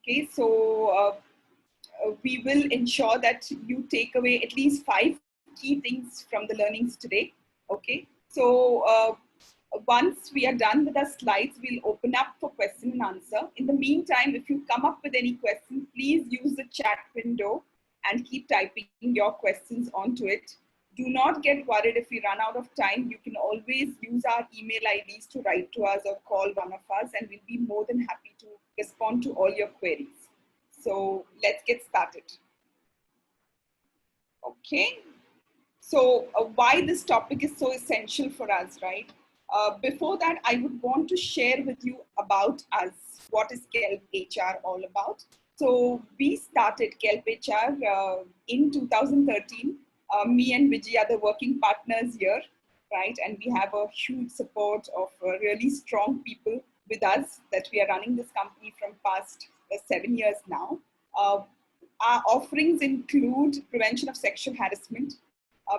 Okay, so we will ensure that you take away at least 5 key things from the learnings today. Okay, so once we are done with our slides, we'll open up for question and answer. In the meantime, if you come up with any questions, please use the chat window and keep typing your questions onto it. Do not get worried if we run out of time. You can always use our email IDs to write to us or call one of us, and we'll be more than happy to respond to all your queries. So let's get started. Okay, so why this topic is so essential for us, right? Before that, I would want to share with you about us. What is KELP HR all about? So we started KELP HR in 2013. Me and Viji are the working partners here, right? And we have a huge support of really strong people with us that we are running this company from past 7 years now. Our offerings include prevention of sexual harassment.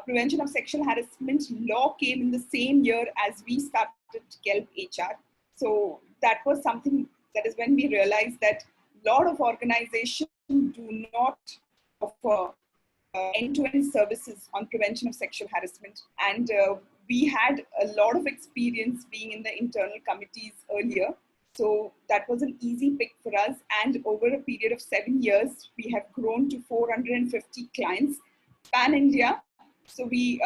Prevention of sexual harassment law came in the same year as we started KELP HR. So that was something, that is when we realized that a lot of organizations do not offer end-to-end services on prevention of sexual harassment. And we had a lot of experience being in the internal committees earlier. So that was an easy pick for us. And over a period of 7 years, we have grown to 450 clients pan-India. So we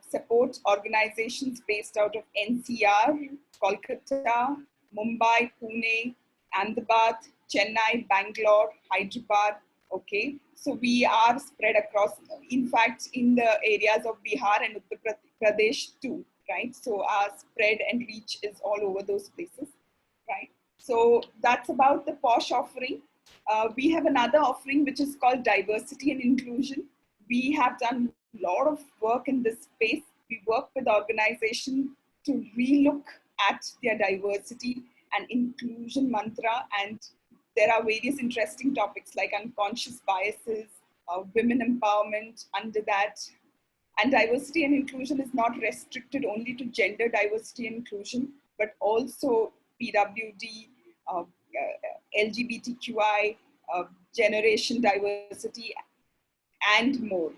support organizations based out of NCR, Kolkata, Mumbai, Pune, Ahmedabad, Chennai, Bangalore, Hyderabad. Okay, so we are spread across, in fact, in the areas of Bihar and Uttar Pradesh too, right? So our spread and reach is all over those places, right? So that's about the POSH offering. We have another offering which is called diversity and inclusion. We have done a lot of work in this space. We work with organizations to relook at their diversity and inclusion mantra, and there are various interesting topics like unconscious biases, women empowerment under that. And diversity and inclusion is not restricted only to gender diversity and inclusion, but also PWD, LGBTQI, generation diversity, and more,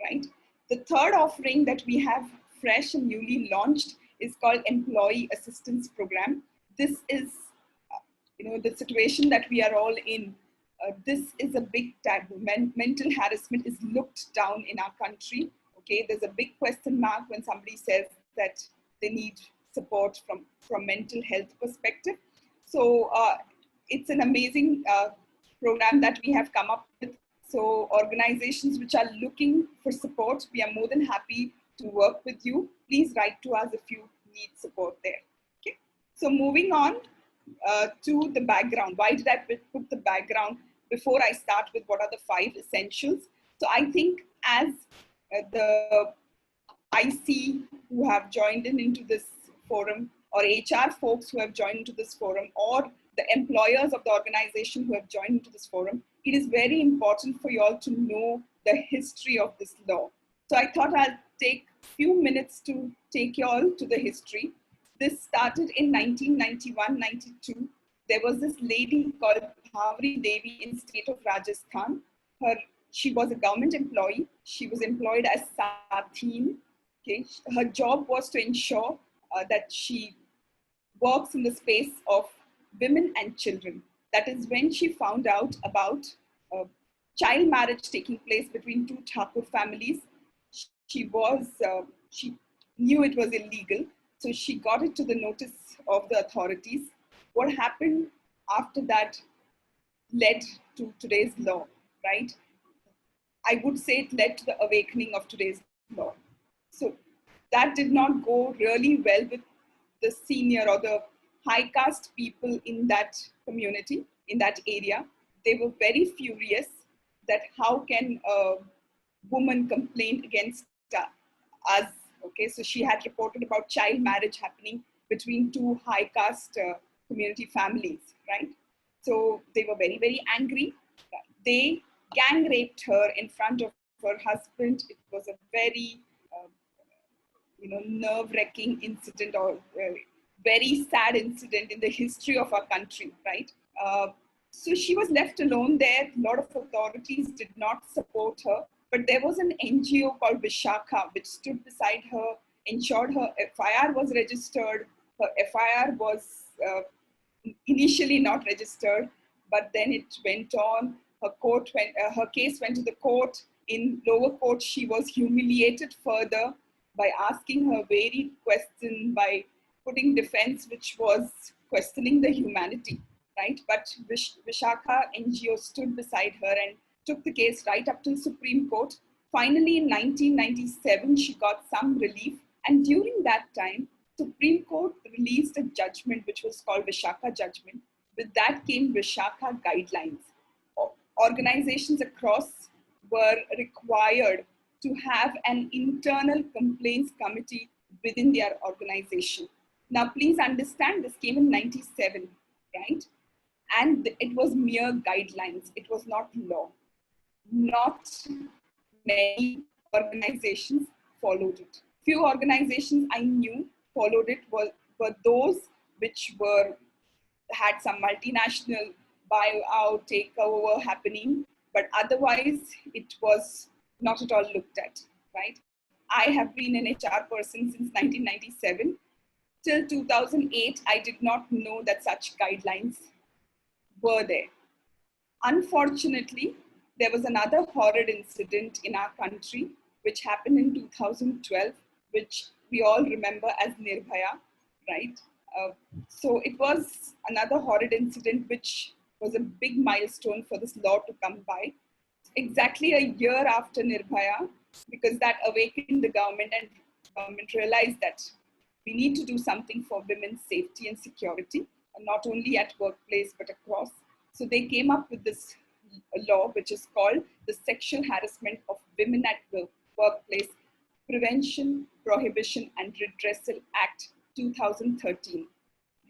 right? The third offering that we have fresh and newly launched is called Employee Assistance Program. This is, the situation that we are all in. This is a big taboo. Mental harassment is looked down in our country. Okay, there's a big question mark when somebody says that they need support from mental health perspective. So it's an amazing program that we have come up with. So organizations which are looking for support, we are more than happy to work with you. Please write to us if you need support there. Okay. So moving on to the background. Why did I put the background before I start with what are the 5 essentials? So I think as the IC who have joined into this forum, or HR folks who have joined into this forum, or the employers of the organization who have joined into this forum, it is very important for you all to know the history of this law. So I thought I'll take a few minutes to take you all to the history. This started in 1991-92. There was this lady called Bhavri Devi in state of Rajasthan. She was a government employee. She was employed as Sathin. Okay. Her job was to ensure that she works in the space of women and children. That is when she found out about child marriage taking place between 2 Thakur families. She knew it was illegal, so she got it to the notice of the authorities. What happened after that led to today's law, right? I would say it led to the awakening of today's law. So that did not go really well with the senior or the high caste people in that community, in that area. They were very furious that how can a woman complain against us? Okay, so she had reported about child marriage happening between 2 high caste community families, right? So they were very, very angry. They gang raped her in front of her husband. It was a very, nerve-wracking incident, or very sad incident in the history of our country, right? So she was left alone there. A lot of authorities did not support her, but there was an NGO called Vishakha which stood beside her, ensured her FIR was registered. Her FIR was initially not registered, but then it went on. Her case went to the court. In lower court, she was humiliated further by asking her varied questions, by putting defense which was questioning the humanity, right? But Vishakha NGO stood beside her and took the case right up to the Supreme Court. Finally, in 1997, she got some relief. And during that time, Supreme Court released a judgment which was called Vishakha judgment. With that came Vishakha guidelines. Organizations across were required to have an internal complaints committee within their organization. Now, please understand, this came in 97, right? And it was mere guidelines. It was not law. Not many organizations followed it. Few organizations I knew followed it were those which had some multinational buyout, takeover happening, but otherwise it was not at all looked at, right? I have been an HR person since 1997. Till 2008, I did not know that such guidelines were there. Unfortunately, there was another horrid incident in our country which happened in 2012, which we all remember as Nirbhaya, right? So it was another horrid incident which was a big milestone for this law to come by. Exactly a year after Nirbhaya, because that awakened the government, and government realized that we need to do something for women's safety and security, and not only at workplace but across. So they came up with this law which is called the Sexual Harassment of Women at the Workplace Prevention, Prohibition and Redressal Act 2013,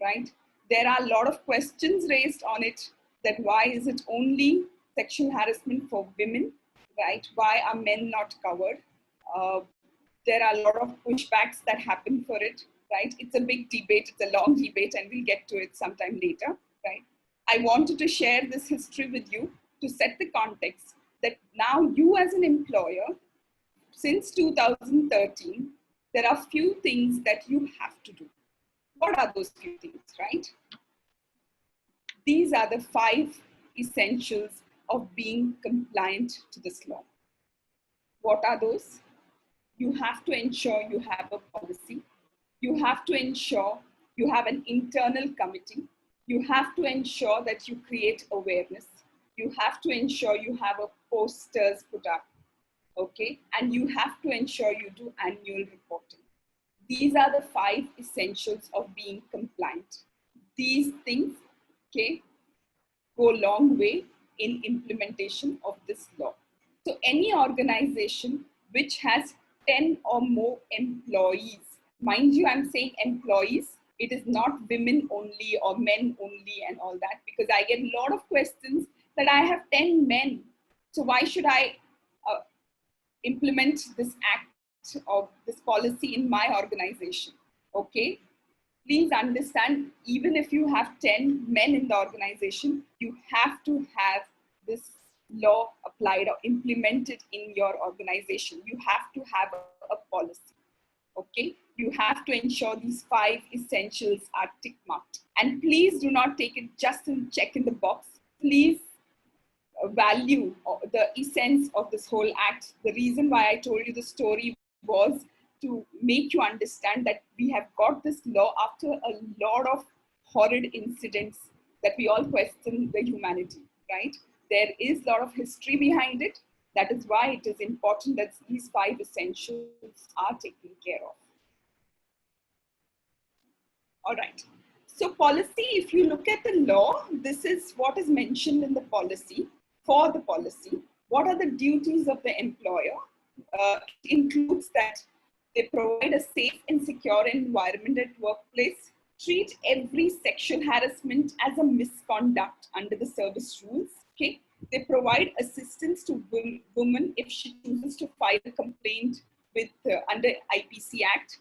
right? There are a lot of questions raised on it, that why is it only sexual harassment for women, right? Why are men not covered? There are a lot of pushbacks that happen for it, right? It's a big debate, it's a long debate, and we'll get to it sometime later, right? I wanted to share this history with you to set the context that now you as an employer, since 2013, there are few things that you have to do. What are those few things, right? These are the 5 essentials of being compliant to this law. What are those? You have to ensure you have a policy. You have to ensure you have an internal committee. You have to ensure that you create awareness. You have to ensure you have a posters put up, okay? And you have to ensure you do annual reporting. These are the 5 essentials of being compliant. These things, okay, go a long way in implementation of this law. So any organization which has 10 or more employees, mind you, I'm saying employees, it is not women only or men only and all that, because I get a lot of questions that I have 10 men. So why should I implement this act or this policy in my organization? Okay. Please understand, even if you have 10 men in the organization, you have to have this law applied or implemented in your organization. You have to have a policy, okay? You have to ensure these 5 essentials are tick marked. And please do not take it just a check in the box. Please value the essence of this whole act. The reason why I told you the story was to make you understand that we have got this law after a lot of horrid incidents that we all question the humanity, right? There is a lot of history behind it. That is why it is important that these 5 essentials are taken care of. All right. So policy, if you look at the law, this is what is mentioned in the policy. For the policy, what are the duties of the employer? It includes that they provide a safe and secure environment at workplace, treat every sexual harassment as a misconduct under the service rules, okay? They provide assistance to women if she chooses to file a complaint with under IPC Act,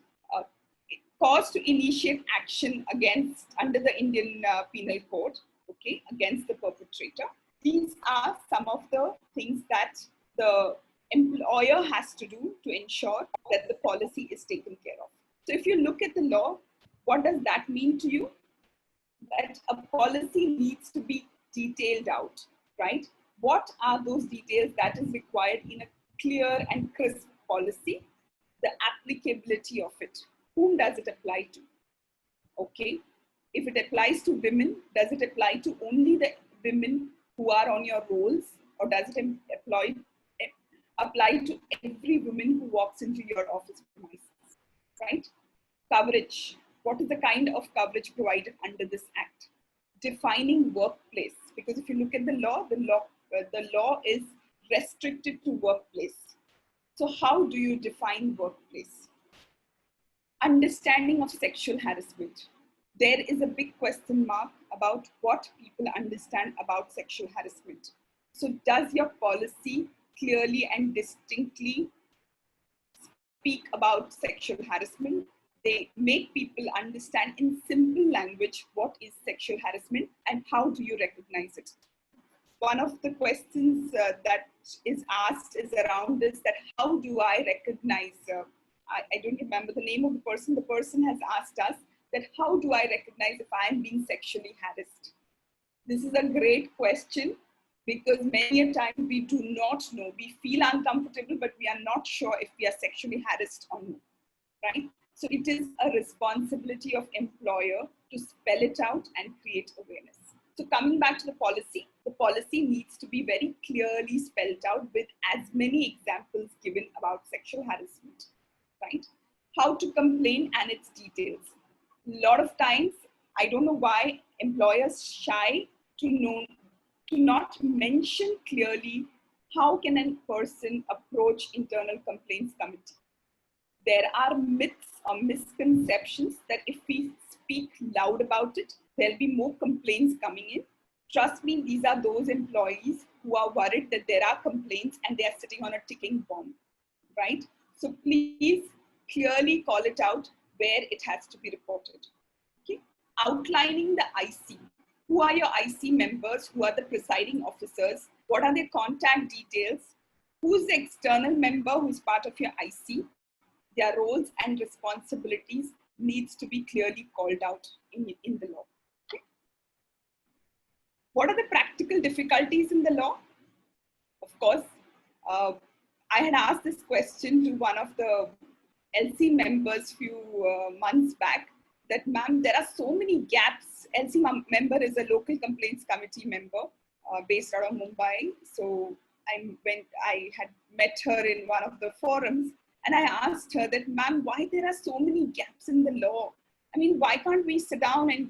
cause to initiate action against under the Indian Penal Code, okay, against the perpetrator. These are some of the things that the employer has to do to ensure that the policy is taken care of. So if you look at the law, what does that mean to you? That a policy needs to be detailed out, right? What are those details that is required in a clear and crisp policy? The applicability of it. Whom does it apply to? Okay. If it applies to women, does it apply to only the women who are on your rolls, or does it apply to every woman who walks into your office premises, right? Coverage. What is the kind of coverage provided under this act? Defining workplace, because if you look at the law is restricted to workplace. So how do you define workplace? Understanding of sexual harassment. There is a big question mark about what people understand about sexual harassment. So does your policy clearly and distinctly speak about sexual harassment? They make people understand in simple language what is sexual harassment and how do you recognize it. One of the questions that is asked is around this, that how do I recognize, I don't remember the name of the person. The person has asked us that how do I recognize if I am being sexually harassed? This is a great question, because many a time we do not know. We feel uncomfortable, but we are not sure if we are sexually harassed or not, right? So it is a responsibility of employer to spell it out and create awareness. So coming back to the policy needs to be very clearly spelled out with as many examples given about sexual harassment, right? How to complain and its details. A lot of times, I don't know why employers shy to not mention clearly how can a person approach internal complaints committee. There are myths or misconceptions that if we speak loud about it, there'll be more complaints coming in. Trust me, these are those employees who are worried that there are complaints and they are sitting on a ticking bomb, right? So please clearly call it out where it has to be reported. Okay? Outlining the IC. Who are your IC members? Who are the presiding officers? What are their contact details? Who's the external member who's part of your IC? Their roles and responsibilities needs to be clearly called out in the law. Okay. What are the practical difficulties in the law? Of course, I had asked this question to one of the LC members few months back, that ma'am, there are so many gaps. LC member is a local complaints committee member based out of Mumbai. So I had met her in one of the forums, and I asked her that, ma'am, why there are so many gaps in the law? I mean, why can't we sit down and,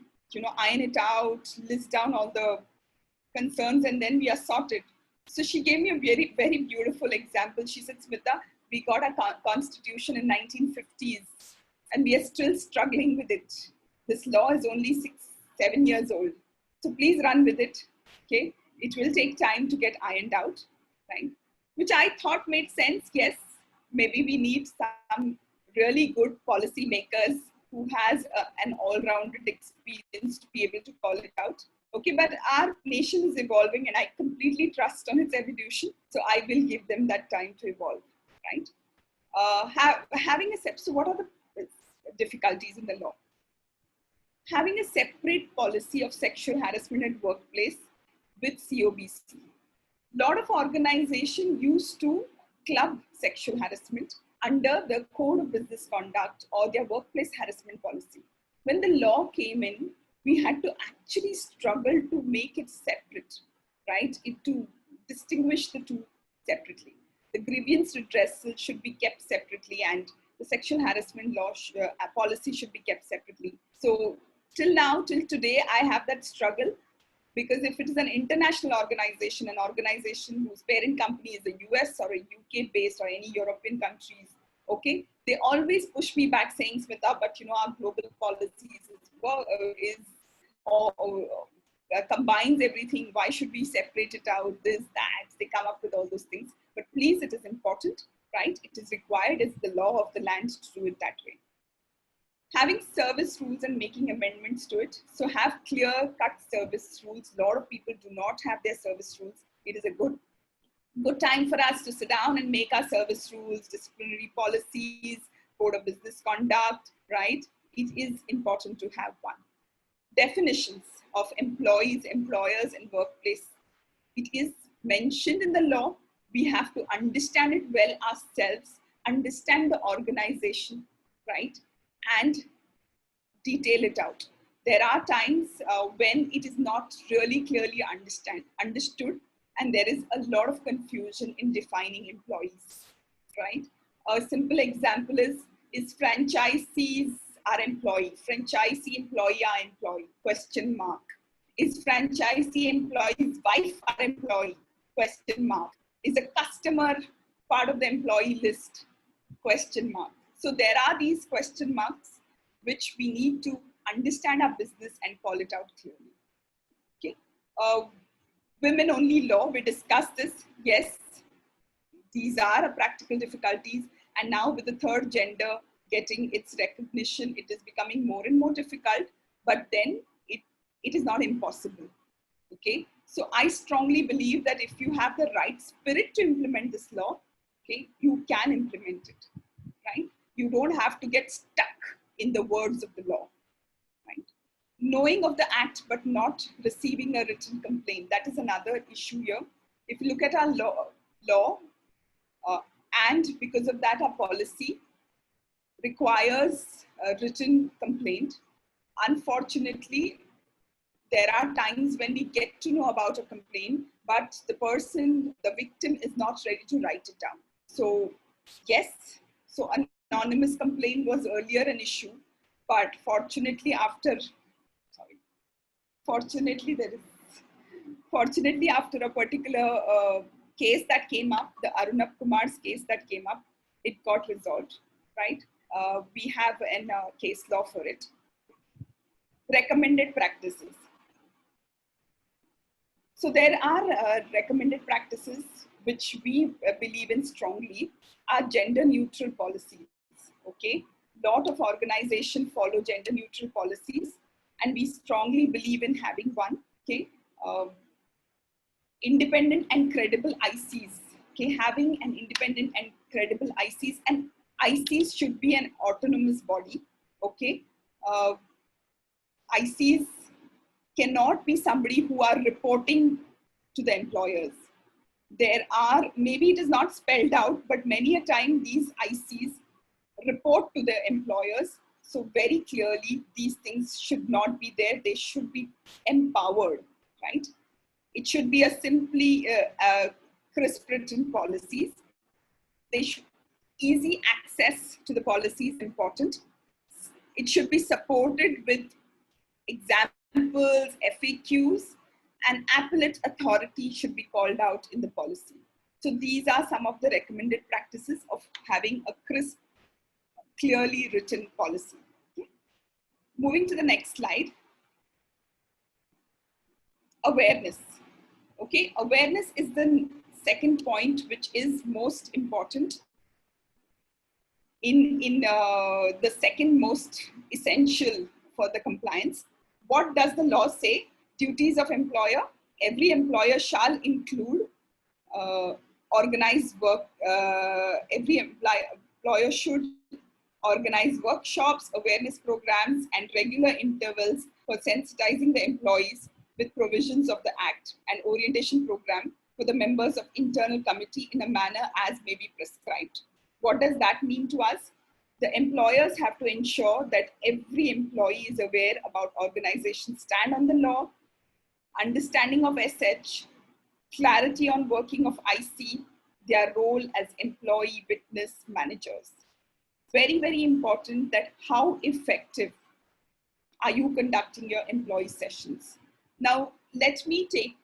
iron it out, list down all the concerns, and then we are sorted? So she gave me a very, very beautiful example. She said, Smita, we got a constitution in 1950s, and we are still struggling with it. This law is only 6-7 years old. So please run with it, okay? It will take time to get ironed out, right? Which I thought made sense. Yes, maybe we need some really good policy makers who has an all-rounded experience to be able to call it out. Okay, but our nation is evolving and I completely trust on its evolution. So I will give them that time to evolve, right? So what are the difficulties in the law? Having a separate policy of sexual harassment at workplace with COBC. A lot of organizations used to club sexual harassment under the Code of Business Conduct or their workplace harassment policy. When the law came in, we had to actually struggle to make it separate, right? To distinguish the two separately. The grievance redressal should be kept separately, and the sexual harassment law policy should be kept separately. So till now, till today, I have that struggle, because if it is an international organization, an organization whose parent company is a US or a UK based or any European countries, okay, they always push me back saying, Smita, but our global policies combines everything. Why should we separate it out? This, that, they come up with all those things. But please, it is important, right? It is required. It's the law of the land to do it that way. Having service rules and making amendments to it. So have clear-cut service rules. A lot of people do not have their service rules. It is a good time for us to sit down and make our service rules, disciplinary policies, code of business conduct, right? It is important to have one. Definitions of employees, employers, and workplace. It is mentioned in the law. We have to understand it well ourselves, understand the organization, right? And detail it out. There are times when it is not really clearly understood, and there is a lot of confusion in defining employees, right? A simple example is franchisees are employee, franchisee employee are employee, question mark. Is franchisee employee's wife our employee, question mark. Is a customer part of the employee list, question mark. So there are these question marks which we need to understand our business and call it out clearly. Okay. Women only law, we discussed this. Yes, these are practical difficulties. And now with the third gender getting its recognition, it is becoming more and more difficult, but then it is not impossible. Okay. So I strongly believe that if you have the right spirit to implement this law, okay, you can implement it, right? You don't have to get stuck in the words of the law, right? Knowing of the act but not receiving a written complaint, that is another issue here. If you look at our law and because of that our policy requires a written complaint. Unfortunately, there are times when we get to know about a complaint, but the victim is not ready to write it down. So yes, so anonymous complaint was earlier an issue, but fortunately after a particular case that came up, the Arunab Kumar's case that came up, it got resolved, right? We have a case law for it. Recommended practices. So there are recommended practices which we believe in strongly are gender neutral policies, okay? Lot of organizations follow gender neutral policies and we strongly believe in having one, okay? Independent and credible ICs, okay? Having an independent and credible ICs, and ICs should be an autonomous body, okay? ICs cannot be somebody who are reporting to the employers. There are, maybe it is not spelled out, but many a time these ICs report to their employers. So very clearly, these things should not be there. They should be empowered, right? It should be a simply crisp written policies. They should easy access to the policies important. It should be supported with examples, FAQs, and appellate authority should be called out in the policy. So these are some of the recommended practices of having a crisp, clearly written policy. Okay. Moving to the next slide. Awareness. Okay, awareness is the second point which is most important. In the second most essential for the compliance. What does the law say? Duties of employer. Every employer shall include organized work. Every employer should organize workshops, awareness programs, and regular intervals for sensitizing the employees with provisions of the Act and orientation program for the members of internal committee in a manner as may be prescribed. What does that mean to us? The employers have to ensure that every employee is aware about organization's stand on the law, understanding of SH, clarity on working of IC, their role as employee witness managers. Very, very important that how effective are you conducting your employee sessions. Now, let me take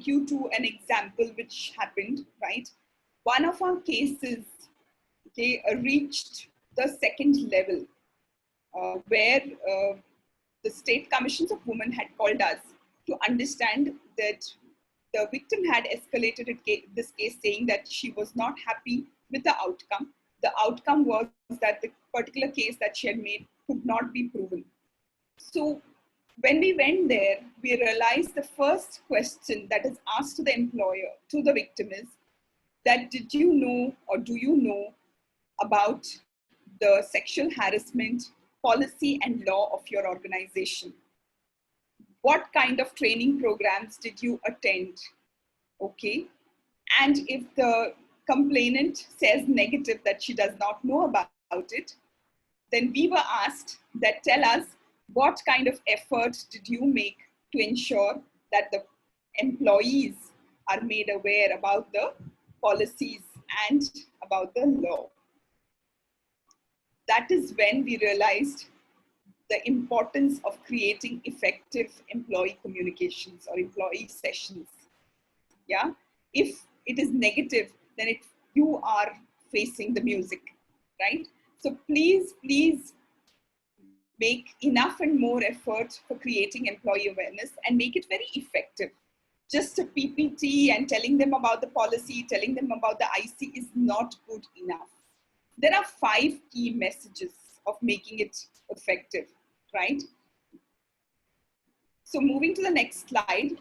you to an example which happened, right? One of our cases, okay, reached the second level where the State Commissions of Women had called us to understand that the victim had escalated this case saying that she was not happy with the outcome. The outcome was that the particular case that she had made could not be proven. So when we went there, we realized the first question that is asked to the employer, to the victim is that did you know or do you know about the sexual harassment policy and law of your organization? What kind of training programs did you attend? Okay. And if the complainant says negative, that she does not know about it, then we were asked that tell us what kind of effort did you make to ensure that the employees are made aware about the policies and about the law. That is when we realized the importance of creating effective employee communications or employee sessions. Yeah, if it is negative, then you are facing the music, right? So please make enough and more effort for creating employee awareness and make it very effective. Just a PPT and telling them about the policy, telling them about the IC is not good enough. There are 5 key messages of making it effective, right? So moving to the next slide,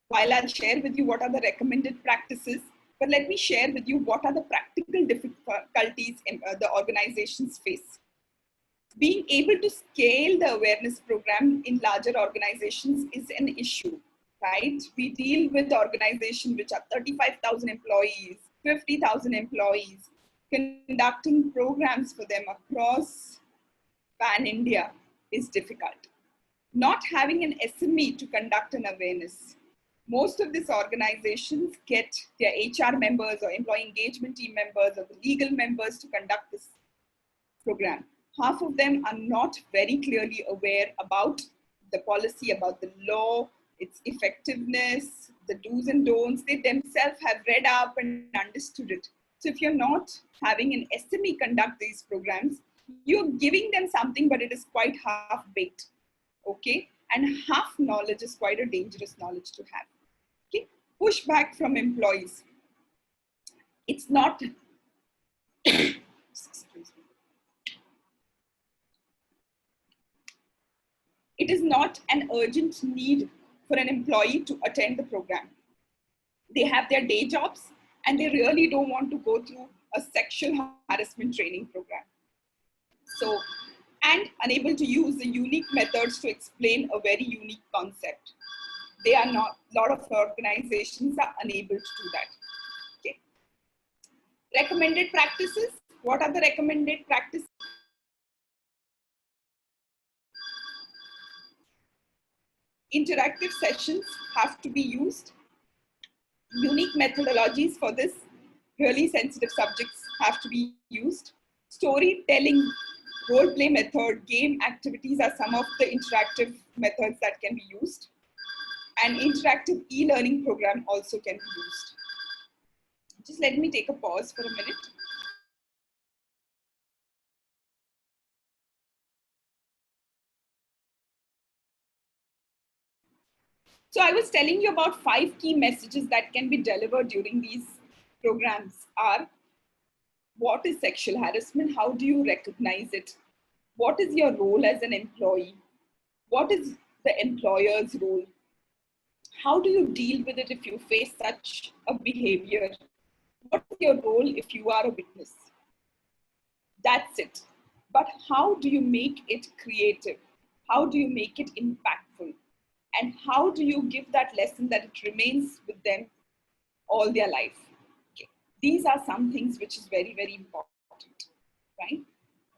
while I'll share with you what are the recommended practices, but let me share with you what are the practical difficulties the organizations face. Being able to scale the awareness program in larger organizations is an issue, right? We deal with organizations which are 35,000 employees, 50,000 employees. Conducting programs for them across pan-India is difficult. Not having an SME to conduct an awareness. Most of these organizations get their HR members or employee engagement team members or the legal members to conduct this program. Half of them are not very clearly aware about the policy, about the law, its effectiveness, the do's and don'ts. They themselves have read up and understood it. So if you're not having an SME conduct these programs, you're giving them something, but it is quite half-baked, okay? And half knowledge is quite a dangerous knowledge to have, okay? Pushback from employees. It's not, excuse me. It is not an urgent need for an employee to attend the program. They have their day jobs and they really don't want to go through a sexual harassment training program. So, and unable to use the unique methods to explain a very unique concept. They are not, a lot of organizations are unable to do that. Okay. Recommended practices. What are the recommended practices? Interactive sessions have to be used. Unique methodologies for this really sensitive subjects have to be used. Storytelling, role play method, game activities are some of the interactive methods that can be used. An interactive e-learning program also can be used. Just let me take a pause for a minute. So I was telling you about 5 key messages that can be delivered during these programs are: what is sexual harassment? How do you recognize it? What is your role as an employee? What is the employer's role? How do you deal with it if you face such a behavior? What is your role if you are a witness? That's it. But how do you make it creative? How do you make it impactful? And how do you give that lesson that it remains with them all their life? Okay. These are some things which is very, very important, right?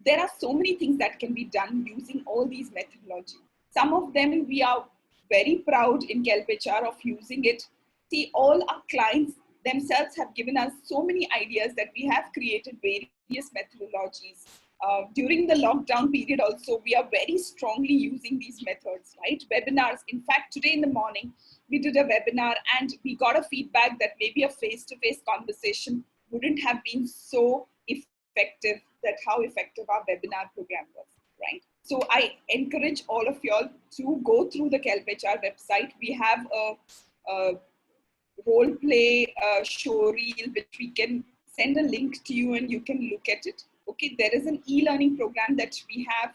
There are so many things that can be done using all these methodologies. Some of them we are very proud in KelpHR of using it. See, all our clients themselves have given us so many ideas that we have created various methodologies. During the lockdown period also, we are very strongly using these methods, right? Webinars. In fact, today in the morning, we did a webinar and we got a feedback that maybe a face-to-face conversation wouldn't have been so effective, that how effective our webinar program was, right? So I encourage all of y'all to go through the KelpHR website. We have a role play show reel, which we can send a link to you and you can look at it. Okay, there is an e-learning program that we have.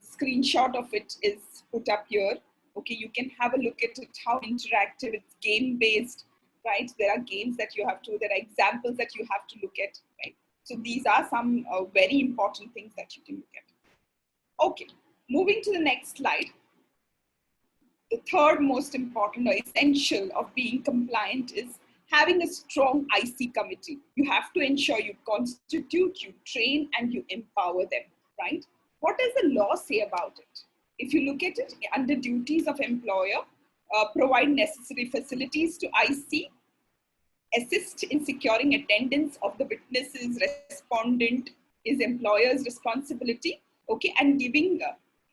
Screenshot of it is put up here. Okay, you can have a look at it, how interactive, it's game based, right? There are games that you have to, there are examples that you have to look at, right? So these are some very important things that you can look at. Okay, moving to the next slide. The third most important or essential of being compliant is having a strong IC committee. You have to ensure you constitute, you train, and you empower them, right? What does the law say about it? If you look at it, under duties of employer, provide necessary facilities to IC, assist in securing attendance of the witnesses, respondent is employer's responsibility, okay, and giving,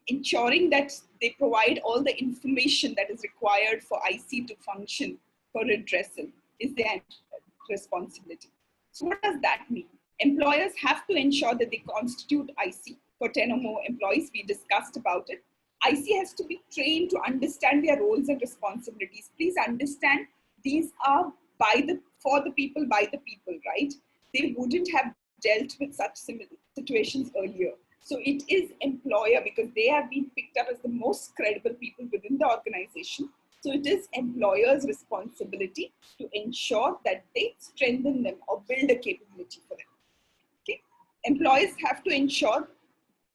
ensuring that they provide all the information that is required for IC to function for redressal is their responsibility. So what does that mean? Employers have to ensure that they constitute IC for 10 or more employees. We discussed about it. IC has to be trained to understand their roles and responsibilities. Please understand, these are for the people, by the people, right? They wouldn't have dealt with such similar situations earlier. So it is employer, because they have been picked up as the most credible people within the organization. So it is employer's responsibility to ensure that they strengthen them or build a capability for them. Okay? Employees have to ensure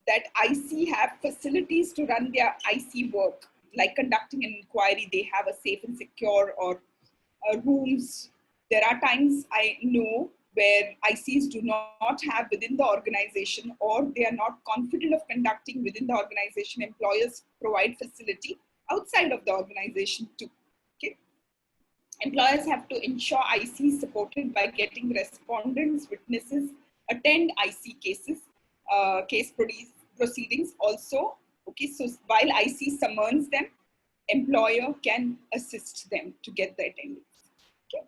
that IC have facilities to run their IC work, like conducting an inquiry, they have a safe and secure or rooms. There are times I know where ICs do not have within the organization, or they are not confident of conducting within the organization. Employers provide facility outside of the organization too. Okay? Employers have to ensure IC is supported by getting respondents, witnesses, attend IC cases, case proceedings also. Okay, so while IC summons them, employer can assist them to get the attendance. Okay.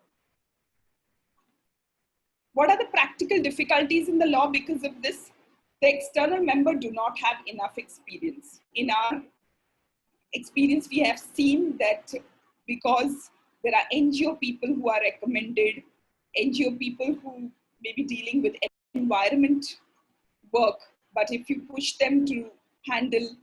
What are the practical difficulties in the law because of this? The external member do not have enough experience. In our experience, we have seen that because there are NGO people who are recommended, NGO people who may be dealing with environment work, but if you push them to handle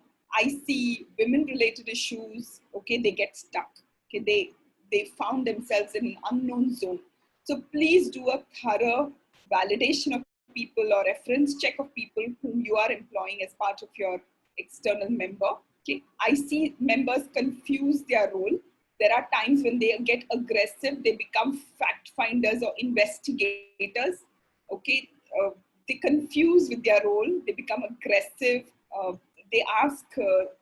IC women related issues, okay, they get stuck. Okay, they found themselves in an unknown zone. So please do a thorough validation of people or reference check of people whom you are employing as part of your external member. Okay, IC members confuse their role. There are times when they get aggressive, they become fact finders or investigators. Okay, they confuse with their role, they become aggressive, they ask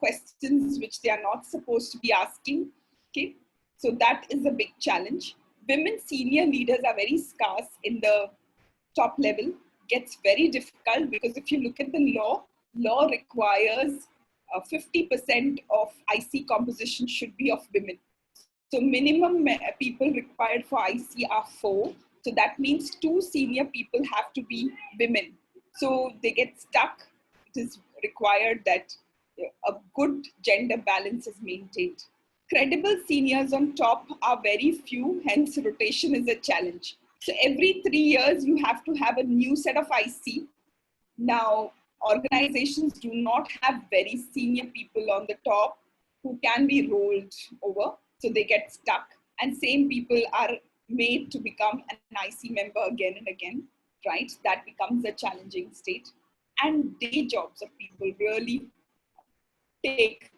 questions which they are not supposed to be asking. Okay, so that is a big challenge. Women senior leaders are very scarce in the top level. Gets very difficult because if you look at the law requires 50% of IC composition should be of women. So minimum people required for IC are 4. So that means 2 senior people have to be women. So they get stuck. It is required that a good gender balance is maintained. Credible seniors on top are very few, hence rotation is a challenge. So every 3 years, you have to have a new set of IC. Now, organizations do not have very senior people on the top who can be rolled over, so they get stuck. And same people are made to become an IC member again and again, right? That becomes a challenging state. And day jobs of people really take,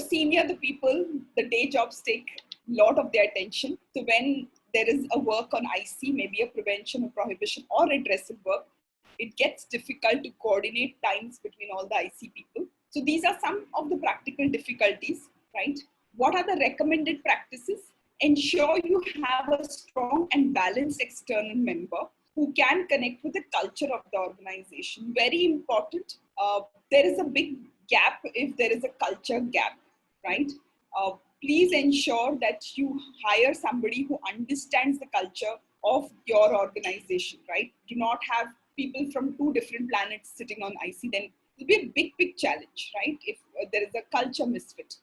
senior the people, the day jobs take a lot of their attention. So when there is a work on IC, maybe a prevention or prohibition or redressal work, it gets difficult to coordinate times between all the IC people. So these are some of the practical difficulties, right? What are the recommended practices? Ensure you have a strong and balanced external member who can connect with the culture of the organization. Very important. There is a big gap if there is a culture gap, right? Please ensure that you hire somebody who understands the culture of your organization, right? Do not have people from 2 different planets sitting on IC, then it will be a big challenge, right? If there is a culture misfit.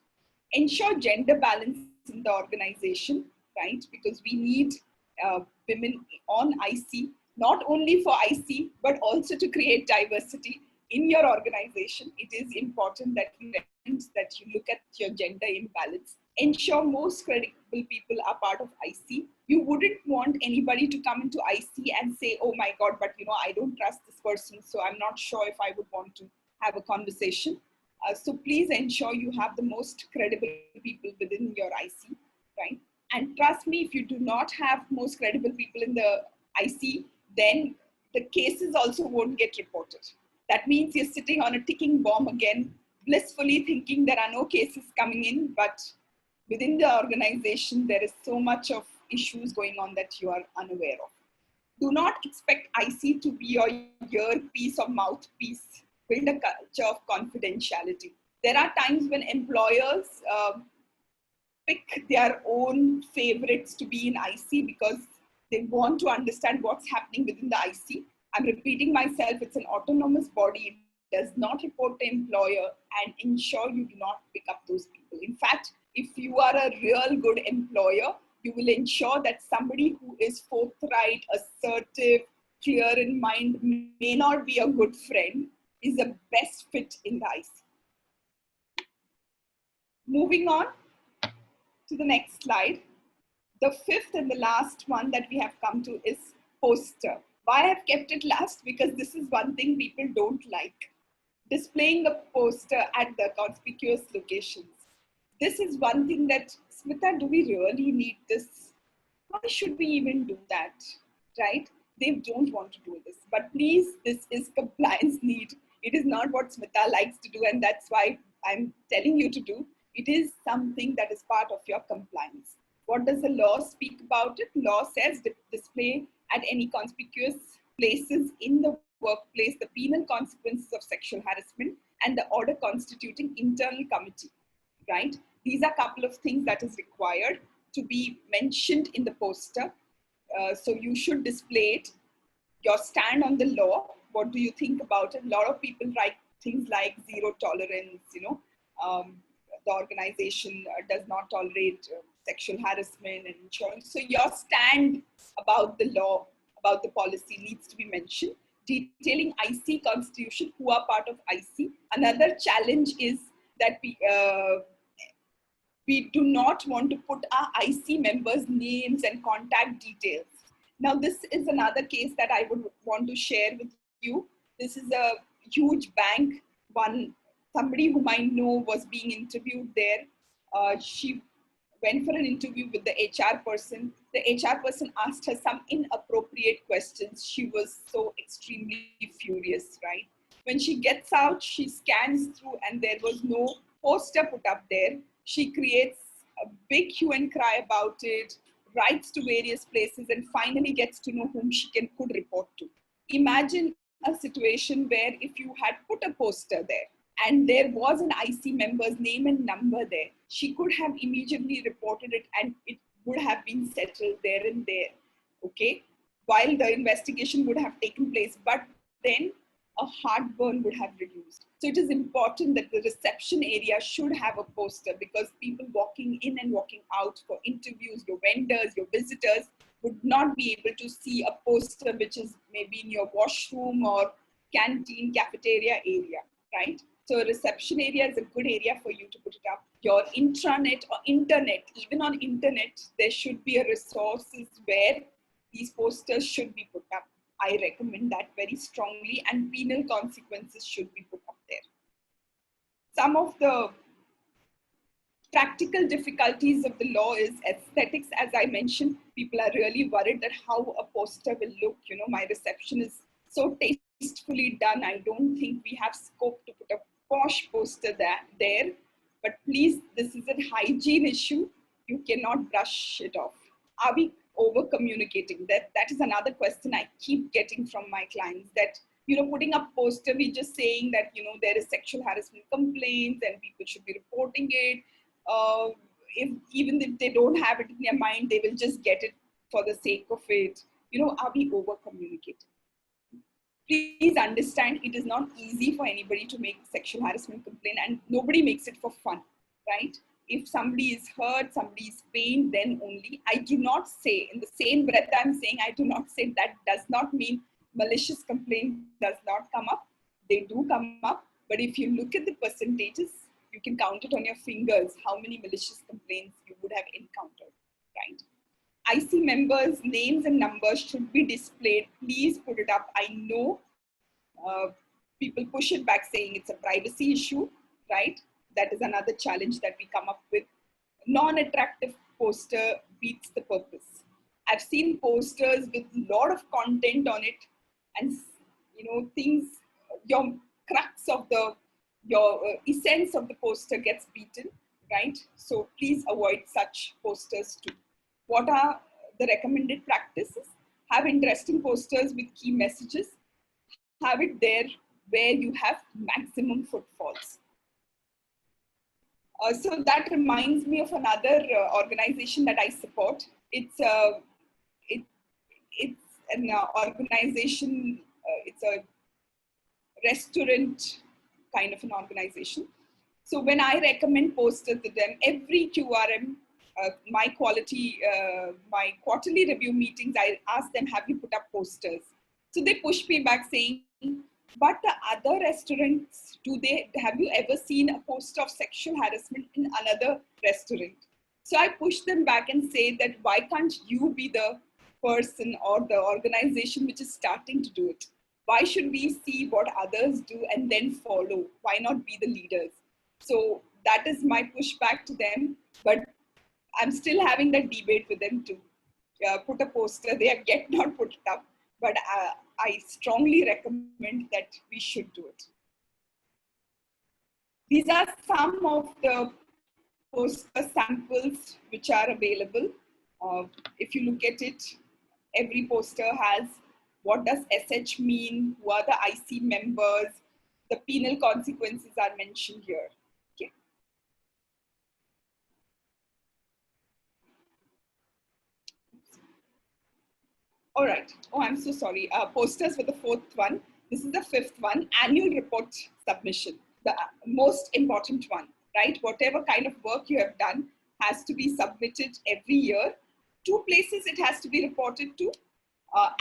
Ensure gender balance in the organization, right? Because we need women on IC. not only for IC, but also to create diversity in your organization. It is important that you look at your gender imbalance. Ensure most credible people are part of IC. You wouldn't want anybody to come into IC and say, oh my God, but I don't trust this person, so I'm not sure if I would want to have a conversation. So please ensure you have the most credible people within your IC, right? And trust me, if you do not have most credible people in the IC, then the cases also won't get reported. That means you're sitting on a ticking bomb again, blissfully thinking there are no cases coming in, but within the organization, there is so much of issues going on that you are unaware of. Do not expect IC to be your earpiece or mouthpiece. Build a culture of confidentiality. There are times when employers pick their own favorites to be in IC because they want to understand what's happening within the IC. I'm repeating myself, it's an autonomous body. It does not report to employer, and ensure you do not pick up those people. In fact, if you are a real good employer, you will ensure that somebody who is forthright, assertive, clear in mind, may not be a good friend, is the best fit in the IC. Moving on to the next slide. The fifth and the last one that we have come to is poster. Why I've kept it last? Because this is one thing people don't like. Displaying a poster at the conspicuous locations. This is one thing that, Smita, do we really need this? Why should we even do that, right? They don't want to do this. But please, this is compliance need. It is not what Smita likes to do, and that's why I'm telling you to do. It is something that is part of your compliance. What does the law speak about it? Law says display at any conspicuous places in the workplace the penal consequences of sexual harassment and the order constituting internal committee, right? These are a couple of things that is required to be mentioned in the poster. So you should display it, your stand on the law. What do you think about it? A lot of people write things like zero tolerance, the organization does not tolerate sexual harassment and insurance. So your stand about the law, about the policy needs to be mentioned. Detailing IC constitution, who are part of IC. Another challenge is that we do not want to put our IC members' names and contact details. Now, this is another case that I would want to share with you. This is a huge bank. Somebody whom I know was being interviewed there. She went for an interview with the HR person. The HR person asked her some inappropriate questions. She was so extremely furious, right? When she gets out, she scans through and there was no poster put up there. She creates a big hue and cry about it, writes to various places, and finally gets to know whom she could report to. Imagine a situation where if you had put a poster there and there was an IC member's name and number there, she could have immediately reported it and it would have been settled there and there, okay? While the investigation would have taken place, but then a heartburn would have reduced. So it is important that the reception area should have a poster, because people walking in and walking out for interviews, your vendors, your visitors, would not be able to see a poster which is maybe in your washroom or canteen, cafeteria area, right? So a reception area is a good area for you to put it up. Your intranet or internet, even on internet, there should be a resources where these posters should be put up. I recommend that very strongly, and penal consequences should be put up there. Some of the practical difficulties of the law is aesthetics. As I mentioned, people are really worried that how a poster will look. My reception is so tastefully done. I don't think we have scope to put a posh poster there. But please, this is a hygiene issue. You cannot brush it off. Are we over communicating? That is another question I keep getting from my clients, that putting up poster, we just saying that there is sexual harassment complaints and people should be reporting it. Even if they don't have it in their mind, they will just get it for the sake of it. Are we over communicating? Please understand, it is not easy for anybody to make sexual harassment complaint, and nobody makes it for fun, right? If somebody is hurt, somebody is pained, then only. I do not say, in the same breath I'm saying, I do not say that does not mean malicious complaint does not come up. They do come up, but if you look at the percentages, you can count it on your fingers how many malicious complaints you would have encountered, right? IC members' names and numbers should be displayed. Please put it up. I know people push it back saying it's a privacy issue, right? That is another challenge that we come up with. Non-attractive poster beats the purpose. I've seen posters with a lot of content on it, and things, your crux of your essence of the poster gets beaten, right? So please avoid such posters too. What are the recommended practices? Have interesting posters with key messages. Have it there where you have maximum footfalls. So that reminds me of another organization that I support. It's an organization, it's a restaurant kind of an organization. So when I recommend posters to them, every QRM, my quarterly review meetings, I ask them, have you put up posters? So they push me back saying, but the other restaurants, have you ever seen a poster of sexual harassment in another restaurant? So I push them back and say that why can't you be the person or the organization which is starting to do it? Why should we see what others do and then follow? Why not be the leaders? So that is my pushback to them, but I'm still having that debate with them to put a poster. They have yet not put it up, but I strongly recommend that we should do it. These are some of the poster samples which are available. If you look at it, every poster has what does SH mean, who are the IC members, the penal consequences are mentioned here. Okay. All right. Oh, I'm so sorry. Posters for the fourth one. This is the fifth one, annual report submission. The most important one, right? Whatever kind of work you have done has to be submitted every year. 2 places it has to be reported to.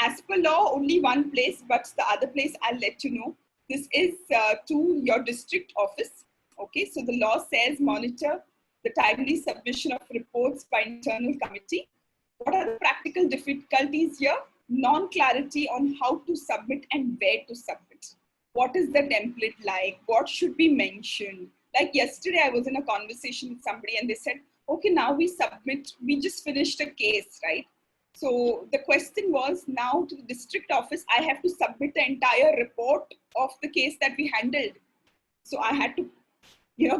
As per law, only 1 place, but the other place I'll let you know. This is to your district office. Okay, so the law says monitor the timely submission of reports by internal committee. What are the practical difficulties here? Non-clarity on how to submit and where to submit. What is the template like? What should be mentioned? Like yesterday, I was in a conversation with somebody and they said, okay, now we submit, we just finished a case, right? So the question was, now to the district office, I have to submit the entire report of the case that we handled. So I had to,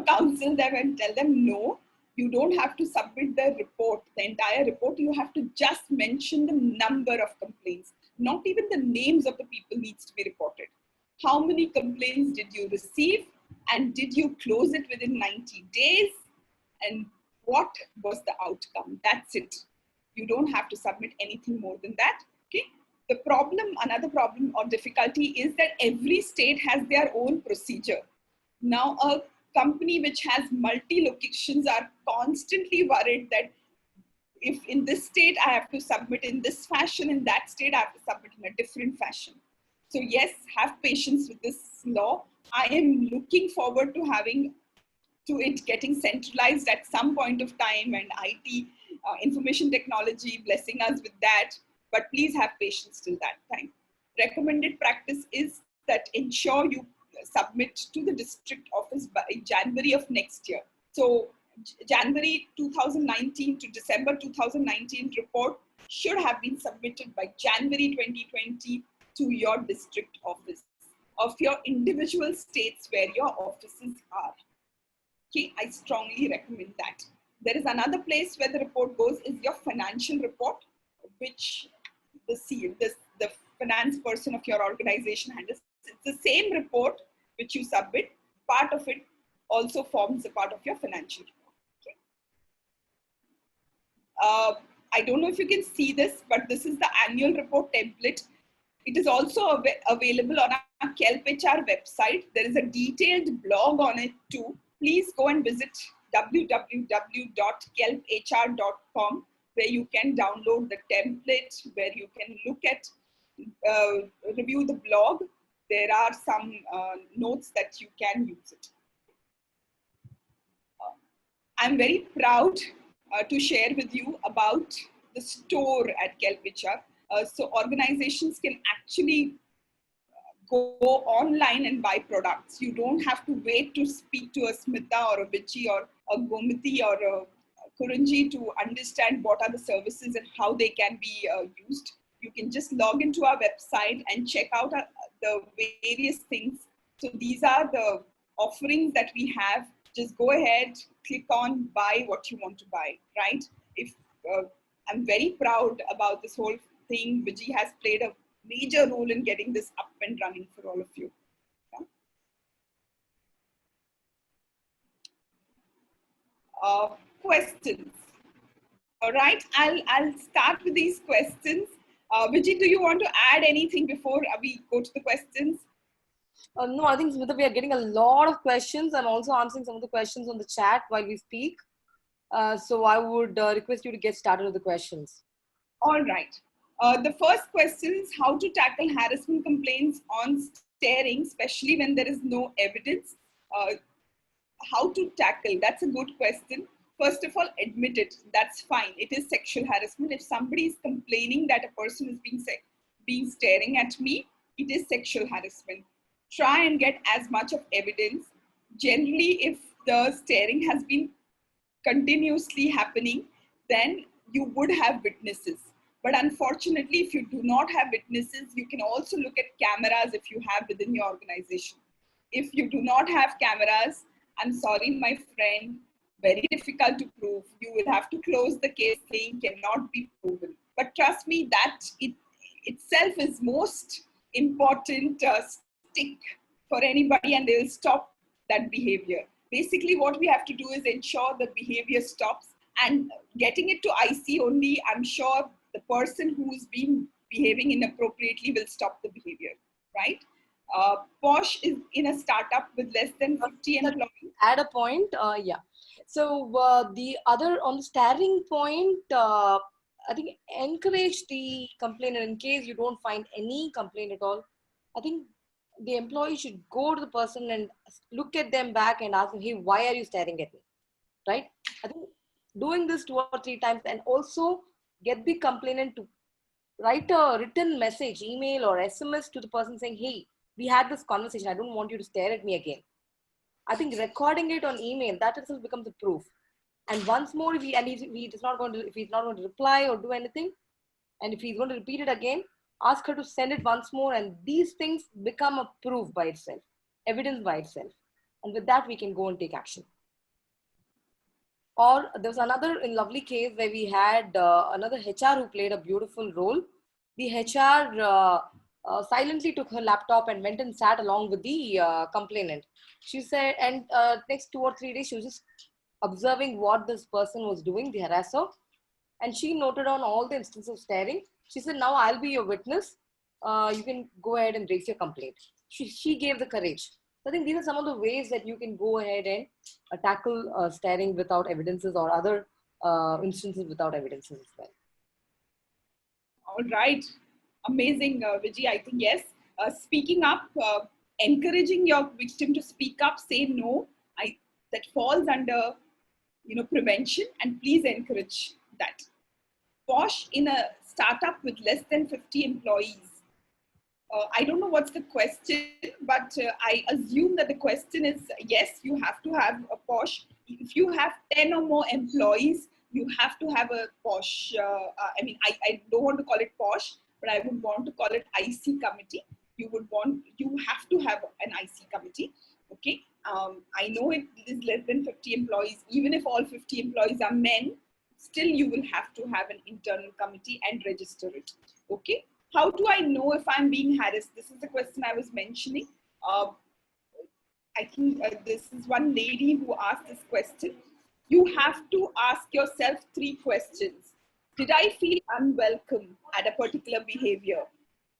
counsel them and tell them, no, you don't have to submit the report, the entire report. You have to just mention the number of complaints. Not even the names of the people needs to be reported. How many complaints did you receive? And did you close it within 90 days? And what was the outcome? That's it. You don't have to submit anything more than that. Okay. The problem, another problem or difficulty is that every state has their own procedure. Now, a company which has multi-locations are constantly worried that if in this state I have to submit in this fashion, in that state I have to submit in a different fashion. So yes, have patience with this law. I am looking forward to it getting centralized at some point of time, and IT, information technology blessing us with that. But please have patience till that time. Recommended practice is that ensure you submit to the district office by January of next year. So January 2019 to December 2019 report should have been submitted by January 2020 to your district office of your individual states where your offices are. Okay, I strongly recommend that. There is another place where the report goes is your financial report, which the finance person of your organization handles. It's the same report which you submit. Part of it also forms a part of your financial report. Okay. I don't know if you can see this, but this is the annual report template. It is also available on our KELP HR website. There is a detailed blog on it too. Please go and visit www.kelphr.com, where you can download the template, where you can look at, review the blog. There are some notes that you can use it. I'm very proud to share with you about the store at KelpHR. So organizations can actually go online and buy products. You don't have to wait to speak to a Smita or a Viji or a Gomiti or a Kurunji to understand what are the services and how they can be used. You can just log into our website and check out the various things. So these are the offerings that we have. Just go ahead, click on buy what you want to buy, right? If I'm very proud about this whole thing. Viji has played a major role in getting this up and running for all of you. Yeah? Questions. All right, I'll start with these questions. Viji, do you want to add anything before we go to the questions? No, I think, Smita, we are getting a lot of questions. I'm also answering some of the questions on the chat while we speak. So I would request you to get started with the questions. All right. The first question is how to tackle harassment complaints on staring, especially when there is no evidence. How to tackle? That's a good question. First of all, admit it. That's fine. It is sexual harassment. If somebody is complaining that a person is being staring at me, it is sexual harassment. Try and get as much of evidence. Generally, if the staring has been continuously happening, then you would have witnesses. But unfortunately, if you do not have witnesses, you can also look at cameras if you have within your organization. If you do not have cameras, I'm sorry, my friend, very difficult to prove. You will have to close the case saying cannot be proven. But trust me, that itself is most important stick for anybody, and they'll stop that behavior. Basically, what we have to do is ensure the behavior stops, and getting it to IC only, I'm sure the person who's been behaving inappropriately will stop the behavior, right? Posh is in a startup with less than 50 employees. Add a point, yeah. So the other, on the staring point, I think encourage the complainant. In case you don't find any complaint at all, I think the employee should go to the person and look at them back and ask them, hey, why are you staring at me? Right? I think doing this 2 or 3 times, and also get the complainant to write a written message, email or SMS to the person saying, hey, we had this conversation. I don't want you to stare at me again. I think recording it on email, that itself becomes a proof. And once more, if he's not going to reply or do anything, and if he's going to repeat it again, ask her to send it once more, and these things become a proof by itself, evidence by itself. And with that, we can go and take action. Or there was another lovely case where we had another HR who played a beautiful role. The HR silently took her laptop and went and sat along with the complainant. She said, and next 2 or 3 days, she was just observing what this person was doing, the harasser. And she noted on all the instances of staring. She said, now I'll be your witness. You can go ahead and raise your complaint. She gave the courage. So I think these are some of the ways that you can go ahead and tackle staring without evidences, or other instances without evidences as well. All right. Amazing, Viji. I think yes. Speaking up, encouraging your victim to speak up, say no. That falls under, prevention, and please encourage that. Posh, in a startup with less than 50 employees. I don't know what's the question, but I assume that the question is, yes, you have to have a Posh. If you have 10 or more employees, you have to have a Posh. I don't want to call it Posh, but I would want to call it IC committee. You have to have an IC committee. Okay. I know it is less than 50 employees. Even if all 50 employees are men, still you will have to have an internal committee and register it. Okay. How do I know if I'm being harassed? This is the question I was mentioning. I think this is one lady who asked this question. You have to ask yourself 3 questions. Did I feel unwelcome at a particular behavior?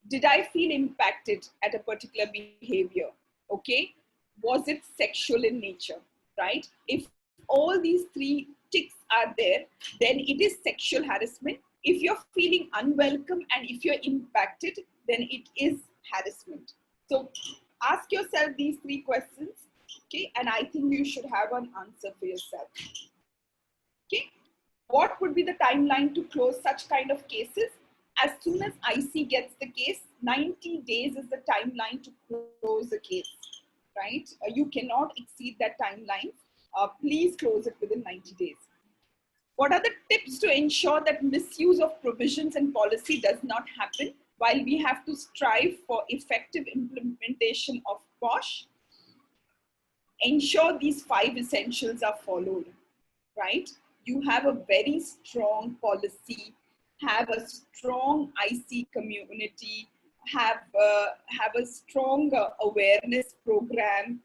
Did I feel impacted at a particular behavior? Okay. Was it sexual in nature? Right? If all these three ticks are there, then it is sexual harassment. If you're feeling unwelcome and if you're impacted, then it is harassment. So ask yourself these three questions, okay? And I think you should have an answer for yourself. Okay, what would be the timeline to close such kind of cases? As soon as IC gets the case, 90 days is the timeline to close a case, right? You cannot exceed that timeline. Please close it within 90 days. What are the tips to ensure that misuse of provisions and policy does not happen while we have to strive for effective implementation of POSH? Ensure these 5 essentials are followed, right? You have a very strong policy, have a strong IC community, have a strong awareness program.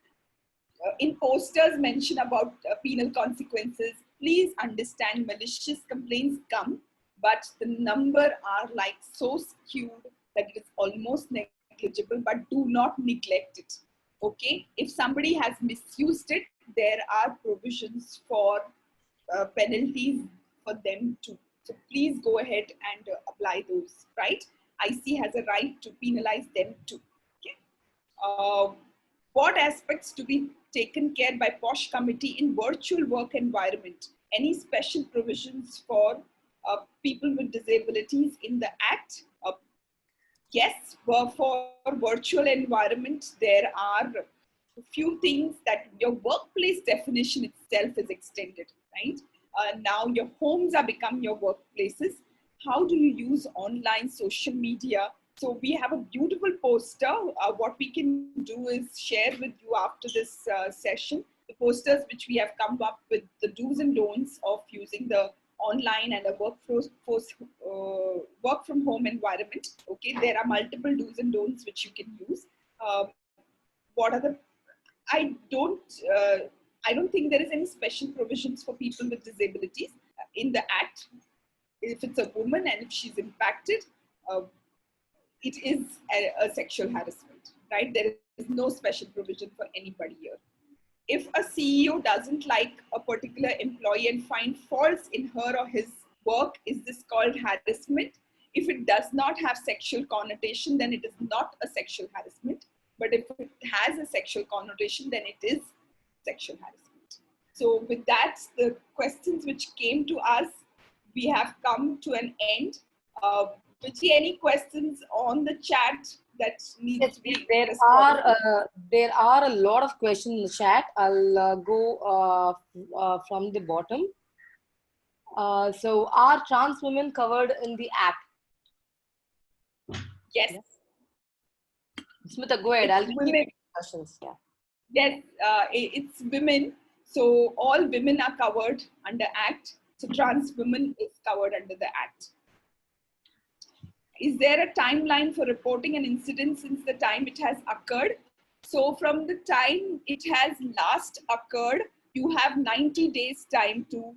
In posters mention about penal consequences. Please understand, malicious complaints come, but the number are like so skewed that it is almost negligible, but do not neglect it. Okay, if somebody has misused it, there are provisions for penalties for them too. So please go ahead and apply those, right? IC has a right to penalize them too. Okay. What aspects to be taken care by POSH committee in virtual work environment? Any special provisions for people with disabilities in the Act? Yes, for virtual environment, there are a few things that your workplace definition itself is extended, right? Now your homes are become your workplaces. How do you use online social media? So we have a beautiful poster. What we can do is share with you after this session, the posters which we have come up with, the do's and don'ts of using the online and a work from home environment. Okay, there are multiple do's and don'ts which you can use. What are the I don't think there is any special provisions for people with disabilities in the Act. If it's a woman and if she's impacted, it is a sexual harassment, right? There is no special provision for anybody here. If a CEO doesn't like a particular employee and find faults in her or his work, is this called harassment? If it does not have sexual connotation, then it is not a sexual harassment. But if it has a sexual connotation, then it is sexual harassment. So with that, the questions which came to us, we have come to an end. Viji, any questions on the chat that needs to be there are a lot of questions in the chat. I'll go from the bottom. So are trans women covered in the Act? Yes. Smita, go ahead. I'll keep questions. Yeah. Yes, it's women. So all women are covered under Act. So trans women is covered under the Act. Is there a timeline for reporting an incident since the time it has occurred? So from the time it has last occurred, you have 90 days time to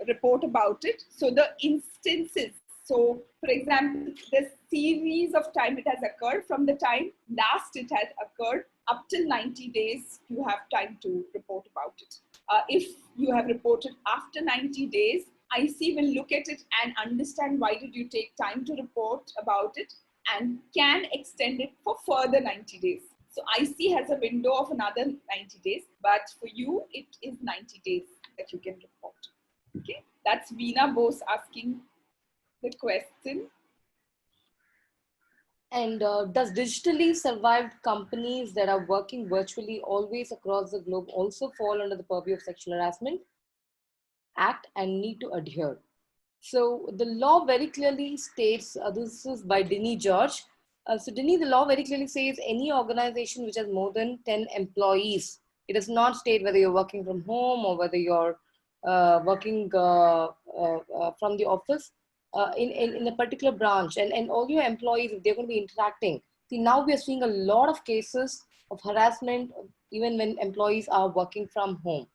report about it. So the instances, so for example, the series of time it has occurred from the time last it has occurred up till 90 days, you have time to report about it. If you have reported after 90 days, IC will look at it and understand why did you take time to report about it and can extend it for further 90 days. So IC has a window of another 90 days, but for you, it is 90 days that you can report. Okay, that's Veena Bose asking the question. And does digitally survived companies that are working virtually always across the globe also fall under the purview of Sexual Harassment Act and need to adhere? So the law very clearly states, this is by Denny George. So Denny, the law very clearly says any organization which has more than 10 employees, it does not state whether you're working from home or whether you're working from the office in a particular branch, and all your employees, if they're going to be interacting. See, now we are seeing a lot of cases of harassment even when employees are working from home.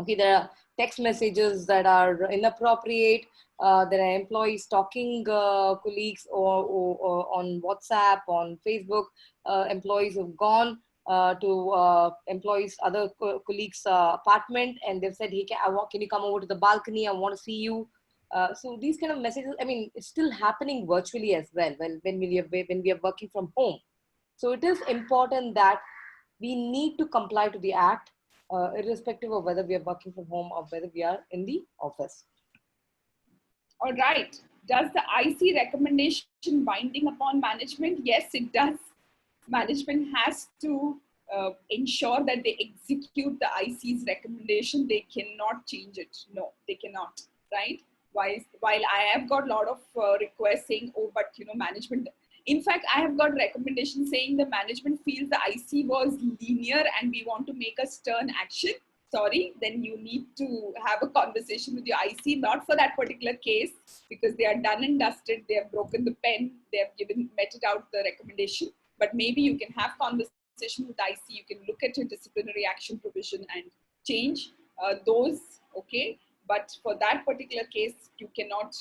Okay, there are text messages that are inappropriate. There are employees stalking colleagues or on WhatsApp, on Facebook. Employees have gone to employees, other colleagues' apartment, and they've said, "Hey, can you come over to the balcony? I want to see you." So these kind of messages, I mean, it's still happening virtually as well. Well, when we are working from home, so it is important that we need to comply to the act, irrespective of whether we are working from home or whether we are in the office. All right. Does the IC recommendation binding upon management? Yes, it does. Management has to ensure that they execute the IC's recommendation. They cannot change it. No, they cannot. Right? While I have got a lot of requests saying, oh, but management. In fact, I have got recommendations saying the management feels the IC was linear and we want to make a stern action. Sorry, then you need to have a conversation with your IC, not for that particular case, because they are done and dusted, they have broken the pen, they have meted out the recommendation. But maybe you can have conversation with IC, you can look at your disciplinary action provision and change those, okay? But for that particular case, you cannot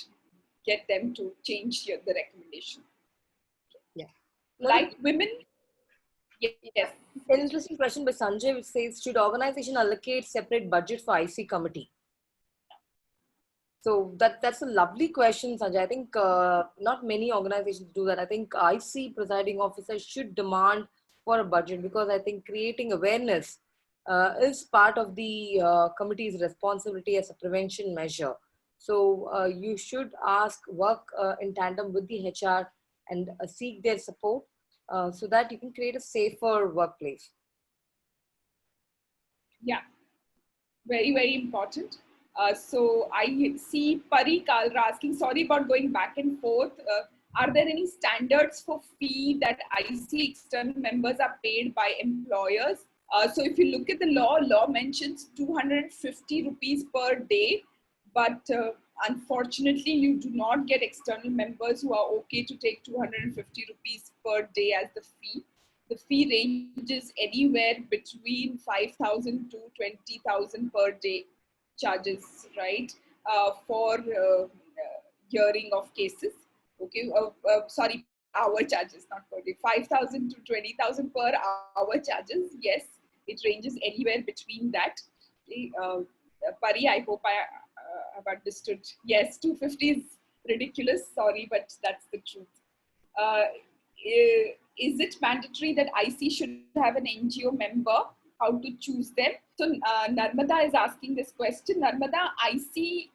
get them to change the recommendation. Yeah. Like women, yes. An interesting question by Sanjay, which says, should organization allocate separate budget for IC committee? So that's a lovely question, Sanjay. I think not many organizations do that. I think IC presiding officers should demand for a budget, because I think creating awareness is part of the committee's responsibility as a prevention measure. So you should work in tandem with the HR and seek their support so that you can create a safer workplace. Yeah, very, very important. So I see Pari Kalra asking, sorry about going back and forth. Are there any standards for fee that IC external members are paid by employers? So if you look at the law mentions 250 rupees per day, but unfortunately you do not get external members who are okay to take 250 rupees per day as the fee. The fee ranges anywhere between 5,000 to 20,000 per day charges, right? For hearing of cases. Okay, sorry, per hour charges, not per day. 5,000 to 20,000 per hour charges. Yes, it ranges anywhere between that. Okay, Pari, I hope I have understood. Yes, 250 is ridiculous. Sorry, but that's the truth. Is it mandatory that IC should have an NGO member? How to choose them? So Narmada is asking this question. Narmada, IC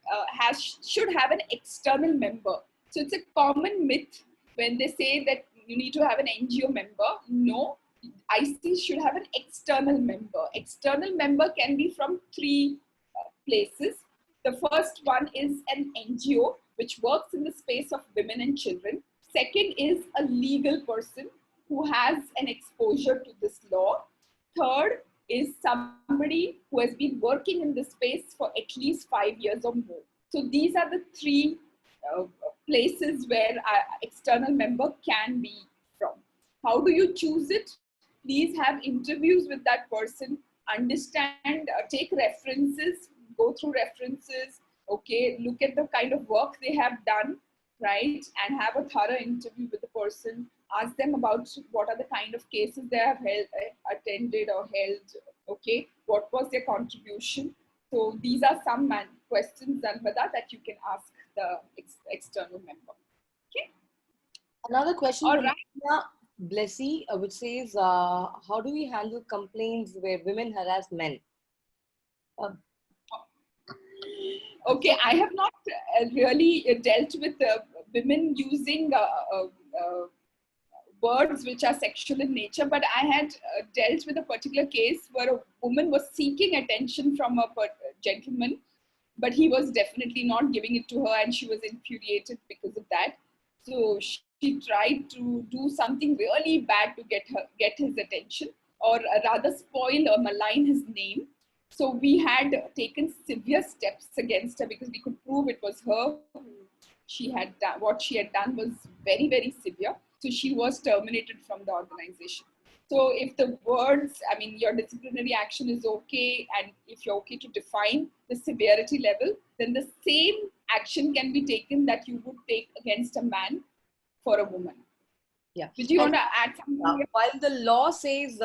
should have an external member. So it's a common myth when they say that you need to have an NGO member. No, IC should have an external member. External member can be from three places. The first one is an NGO, which works in the space of women and children. Second is a legal person who has an exposure to this law. Third is somebody who has been working in this space for at least 5 years or more. So these are the three places where an external member can be from. How do you choose it? Please have interviews with that person, understand, take references, go through references, okay, look at the kind of work they have done, right, and have a thorough interview with the person. Ask them about what are the kind of cases they have attended or held, okay, what was their contribution. So these are some questions, Narmada, that you can ask the external member. Okay. Another question All from right. Blessy, which says, how do we handle complaints where women harass men? Okay, I have not really dealt with women using words which are sexual in nature, but I had dealt with a particular case where a woman was seeking attention from a gentleman, but he was definitely not giving it to her, and she was infuriated because of that. So she tried to do something really bad to get his attention, or rather spoil or malign his name. So we had taken severe steps against her because we could prove it was her. She had done what she had done was very, very severe. So she was terminated from the organization. So if the words, I mean, your disciplinary action is okay, and if you're okay to define the severity level, then the same action can be taken that you would take against a man for a woman. Yeah. Did you And want to add something here? while the law says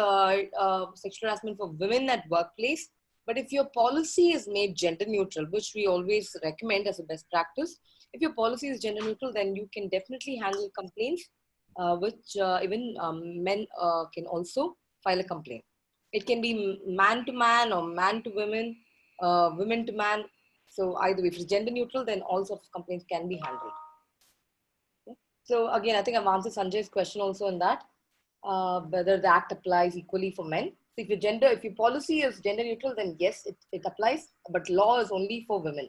sexual harassment for women at workplace, but if your policy is made gender neutral, which we always recommend as a best practice, if your policy is gender neutral, then you can definitely handle complaints, which even men can also file a complaint. It can be man to man or man to women, women to man. So either way, if it's gender neutral, then all sorts of complaints can be handled. So again, I think I've answered Sanjay's question also on that, whether the act applies equally for men. So if your policy is gender neutral, then yes, it applies, but law is only for women.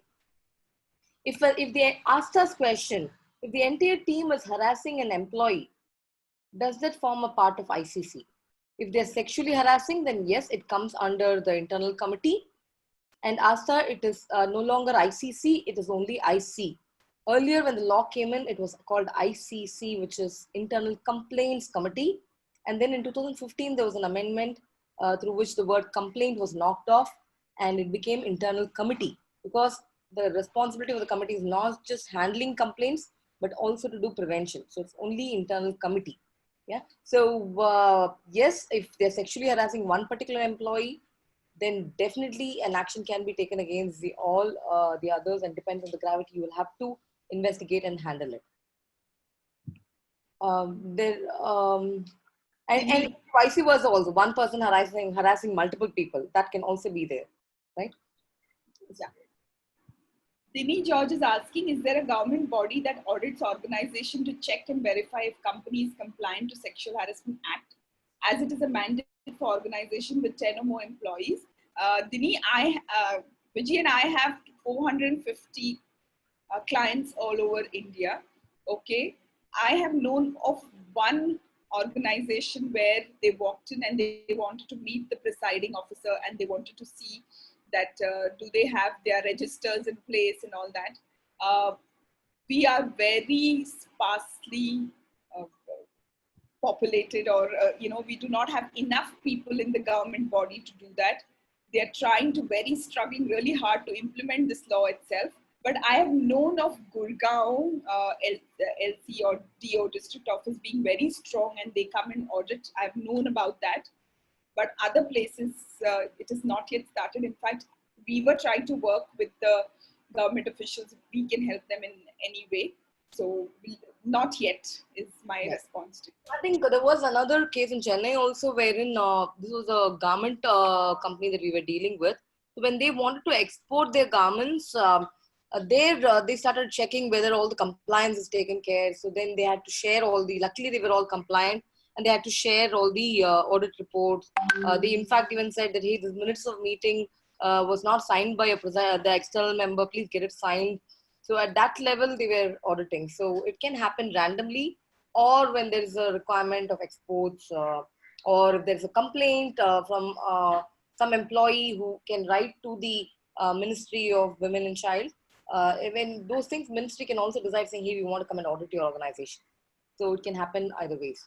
If they asked us question, if the entire team is harassing an employee, does that form a part of ICC? If they're sexually harassing, then yes, it comes under the internal committee. And after it is no longer ICC, it is only IC. Earlier, when the law came in, it was called ICC, which is Internal Complaints Committee. And then in 2015, there was an amendment through which the word complaint was knocked off and it became Internal Committee, because the responsibility of the committee is not just handling complaints, but also to do prevention. So it's only Internal Committee. Yeah. So yes, if they're sexually harassing one particular employee, then definitely an action can be taken against all the others, and depends on the gravity, you will have to investigate and handle it. There and vice versa also. One person harassing multiple people, that can also be there, right? Yeah. Dini George is asking, is there a government body that audits organization to check and verify if companies compliant to Sexual Harassment Act, as it is a mandate for organization with 10 or more employees? Dini, Viji and I have 450 clients all over India. Okay. I have known of one organization where they walked in and they wanted to meet the presiding officer and they wanted to see that do they have their registers in place and all that. We are very sparsely populated, or we do not have enough people in the government body to do that. They are trying to struggling really hard to implement this law itself. But I have known of Gurgaon LC or DO district office being very strong and they come and audit. I've known about that. But other places, it is not yet started. In fact, we were trying to work with the government officials if we can help them in any way. So not yet is my response to it. I think there was another case in Chennai also, wherein this was a garment company that we were dealing with. So when they wanted to export their garments, they started checking whether all the compliance is taken care. So then they had to share luckily they were all compliant, and they had to share all the audit reports. They in fact even said that, hey, the minutes of meeting was not signed by the external member, please get it signed. So at that level, they were auditing. So it can happen randomly, or when there is a requirement of exports, or if there's a complaint from some employee who can write to the Ministry of Women and Child. Even those things, ministry can also decide saying, hey, we want to come and audit your organization. So it can happen either ways.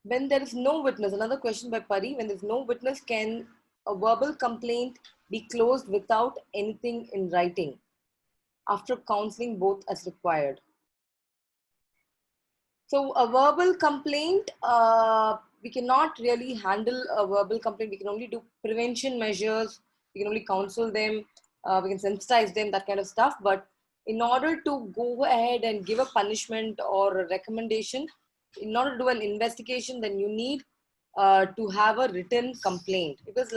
When there is no witness, another question by Pari, when there's no witness, can a verbal complaint be closed without anything in writing after counseling both as required? So a verbal complaint, we cannot really handle a verbal complaint. We can only do prevention measures. We can only counsel them. We can sensitize them, that kind of stuff. But in order to go ahead and give a punishment or a recommendation, in order to do an investigation, then you need to have a written complaint. Because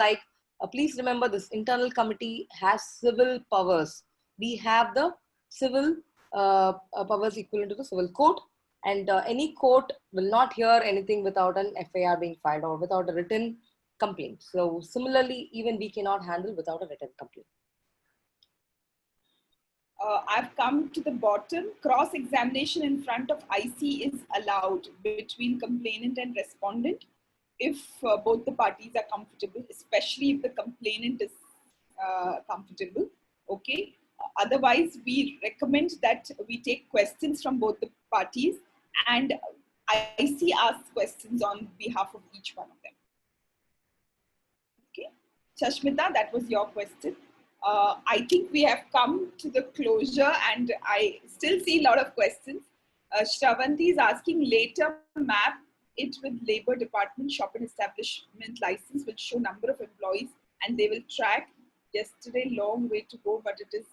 please remember, this internal committee has civil powers. We have the civil powers equivalent to the civil court. And any court will not hear anything without an FIR being filed or without a written complaint. So similarly, even we cannot handle without a written complaint. I've come to the bottom. Cross-examination in front of IC is allowed between complainant and respondent if both the parties are comfortable, especially if the complainant is comfortable. Okay. Otherwise, we recommend that we take questions from both the parties and IC asks questions on behalf of each one of them. Okay. Shashmita, that was your question. I think we have come to the closure, and I still see a lot of questions. Shravanti is asking, later map it with Labour Department shop and establishment license will show number of employees and they will track. Yesterday, long way to go, but it is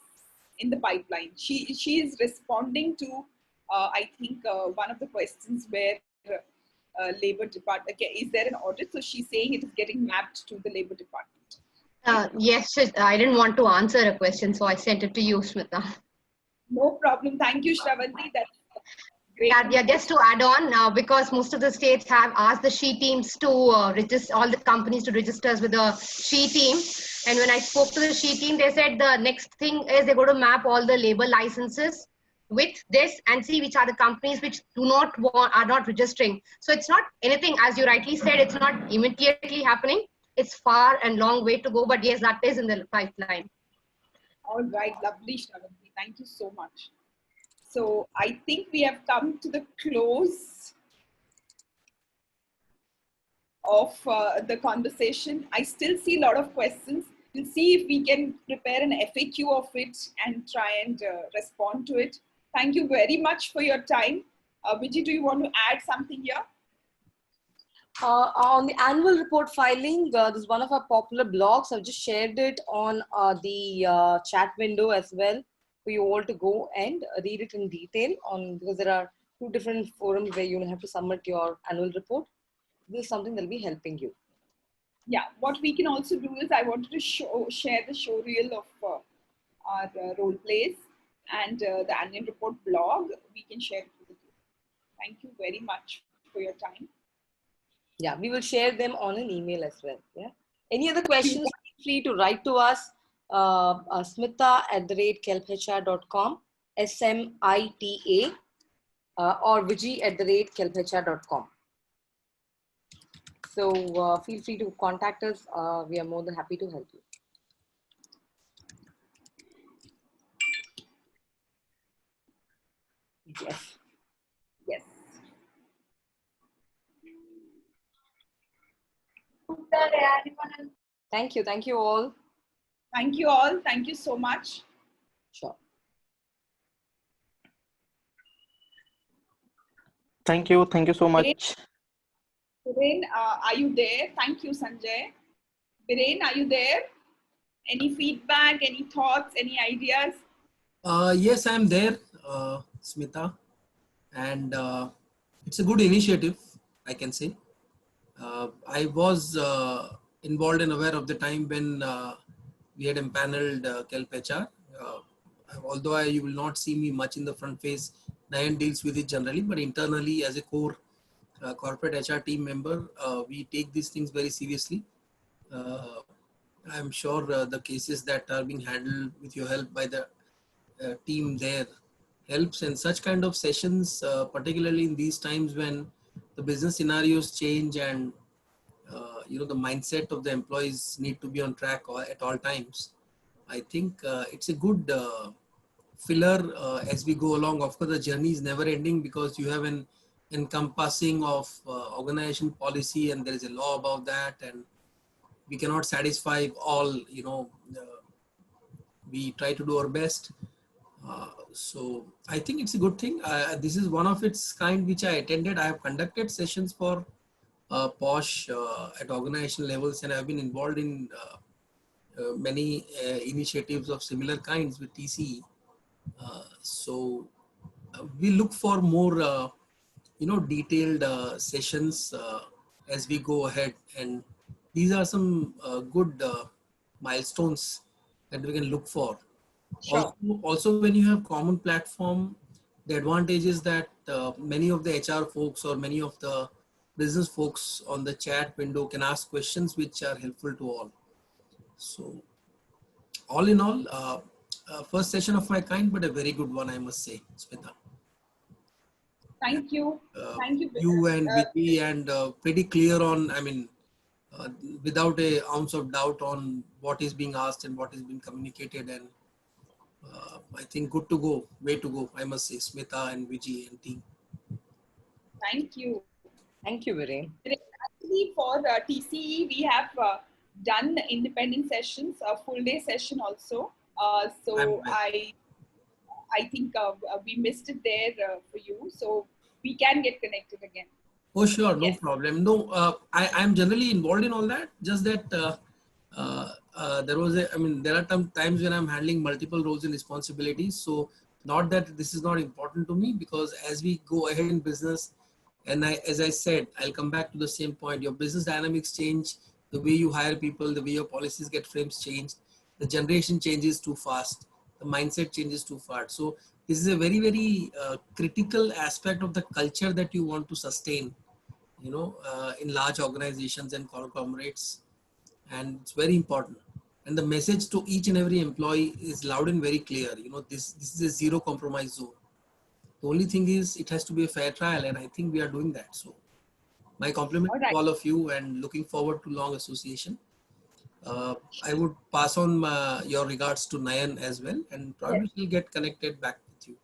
in the pipeline. She is responding to, I think, one of the questions where Labour Department, okay, is there an audit? So she's saying it is getting mapped to the Labour Department. Yes, I didn't want to answer a question, so I sent it to you, Smita. No problem. Thank you, Shravanti. That's great. Yeah, just to add on, because most of the states have asked the SHE teams to register, all the companies to register us with the SHE team. And when I spoke to the SHE team, they said the next thing is they're going to map all the labor licenses with this and see which are the companies which are not registering. So it's not anything, as you rightly said, it's not immediately happening. It's far and long way to go, but yes, that is in the pipeline. All right, lovely, Shravanti. Thank you so much. So I think we have come to the close of the conversation. I still see a lot of questions. We'll see if we can prepare an FAQ of it and try and respond to it. Thank you very much for your time. Viji, do you want to add something here? On the annual report filing, this is one of our popular blogs. I've just shared it on the chat window as well for you all to go and read it in detail because there are 2 different forums where you have to submit your annual report. This is something that will be helping you. Yeah, what we can also do is I wanted to share the show reel of our role plays and the annual report blog. We can share it with you. Thank you very much for your time. Yeah, we will share them on an email as well. Yeah. Any other questions, feel free to write to us, smita@kelphr.com, SMITA, or viji@kelphr.com. So feel free to contact us. We are more than happy to help you. Yes. Yes. Thank you. Thank you all. Thank you all. Thank you so much. Sure. Thank you. Thank you so much. Viren, are you there? Thank you, Sanjay. Viren, are you there? Any feedback, any thoughts, any ideas? Yes, I'm there, Smita. And it's a good initiative, I can say. I was involved and aware of the time when we had empaneled KelpHR. Although you will not see me much in the front face, Nayan deals with it generally, but internally as a core corporate HR team member, we take these things very seriously. I'm sure the cases that are being handled with your help by the team there helps, and such kind of sessions, particularly in these times when the business scenarios change and the mindset of the employees need to be on track at all times. I think it's a good filler as we go along. Of course, the journey is never ending because you have an encompassing of organization policy and there is a law about that, and we cannot satisfy all. We try to do our best. So I think it's a good thing. This is one of its kind which I attended. I have conducted sessions for POSH at organization levels, and I've been involved in many initiatives of similar kinds with TCE. So we look for more, detailed sessions as we go ahead, and these are some good milestones that we can look for. Sure. Also, when you have common platform, the advantage is that many of the HR folks or many of the business folks on the chat window can ask questions which are helpful to all. So all in all, first session of my kind, but a very good one, I must say, Smita. Thank you. Thank you. You and Viji, and pretty clear on, without an ounce of doubt on what is being asked and what is being communicated, and I think good to go, way to go, I must say, Smita and Viji and team. Thank you. Thank you, Viren. Actually, for TCE, we have done independent sessions, a full day session also. So well. I think we missed it there for you. So we can get connected again. Oh, sure, no Yes. problem. No, I'm generally involved in all that. Just that there was I mean, there are some times when I'm handling multiple roles and responsibilities. So not that this is not important to me, because as we go ahead in business, and as I said, I'll come back to the same point. Your business dynamics change, the way you hire people, the way your policies get frames changed, the generation changes too fast, the mindset changes too fast. So this is a very, very critical aspect of the culture that you want to sustain, in large organizations and conglomerates, and it's very important. And the message to each and every employee is loud and very clear. This is a zero compromise zone. The only thing is it has to be a fair trial, and I think we are doing that. So my compliment All to right. all of you, and looking forward to long association. I would pass on your regards to Nayan as well, and Yes. probably she'll get connected back with you.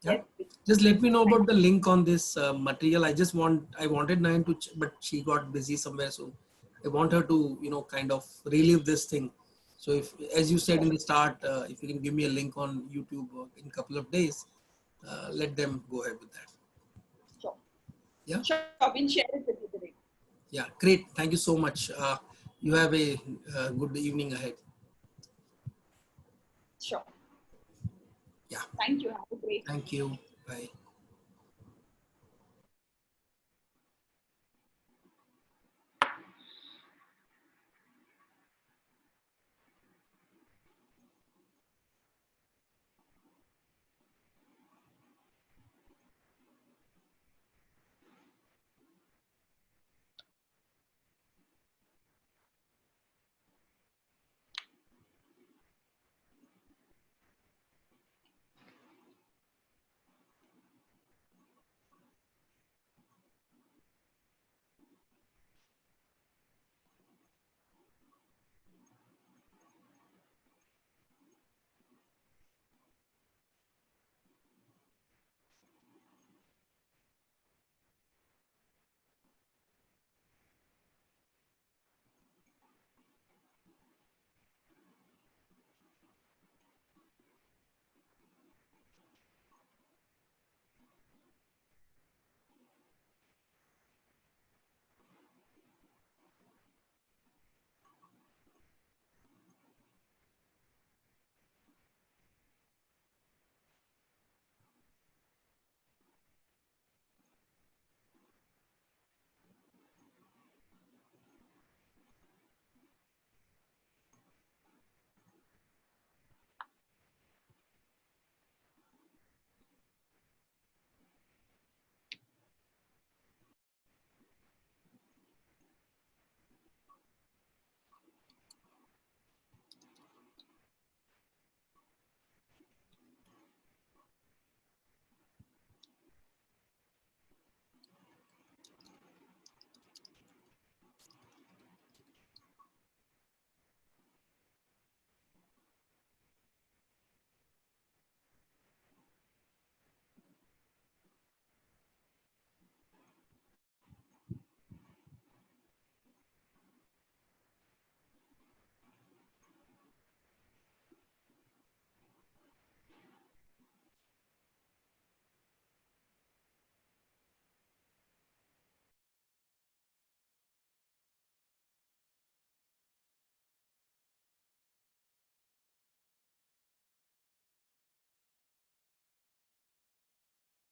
Yeah. Yes. Please. Just let me know Thank about the link on this material. I wanted Nayan to, but she got busy somewhere. So I want her to, kind of relive this thing. So if, as you said in the start, if you can give me a link on YouTube in a couple of days, let them go ahead with that. Sure. Yeah. Sure. We'll share it with you today. Yeah. Great. Thank you so much. You have a good evening ahead. Sure. Yeah. Thank you. Have a great Thank you. Bye.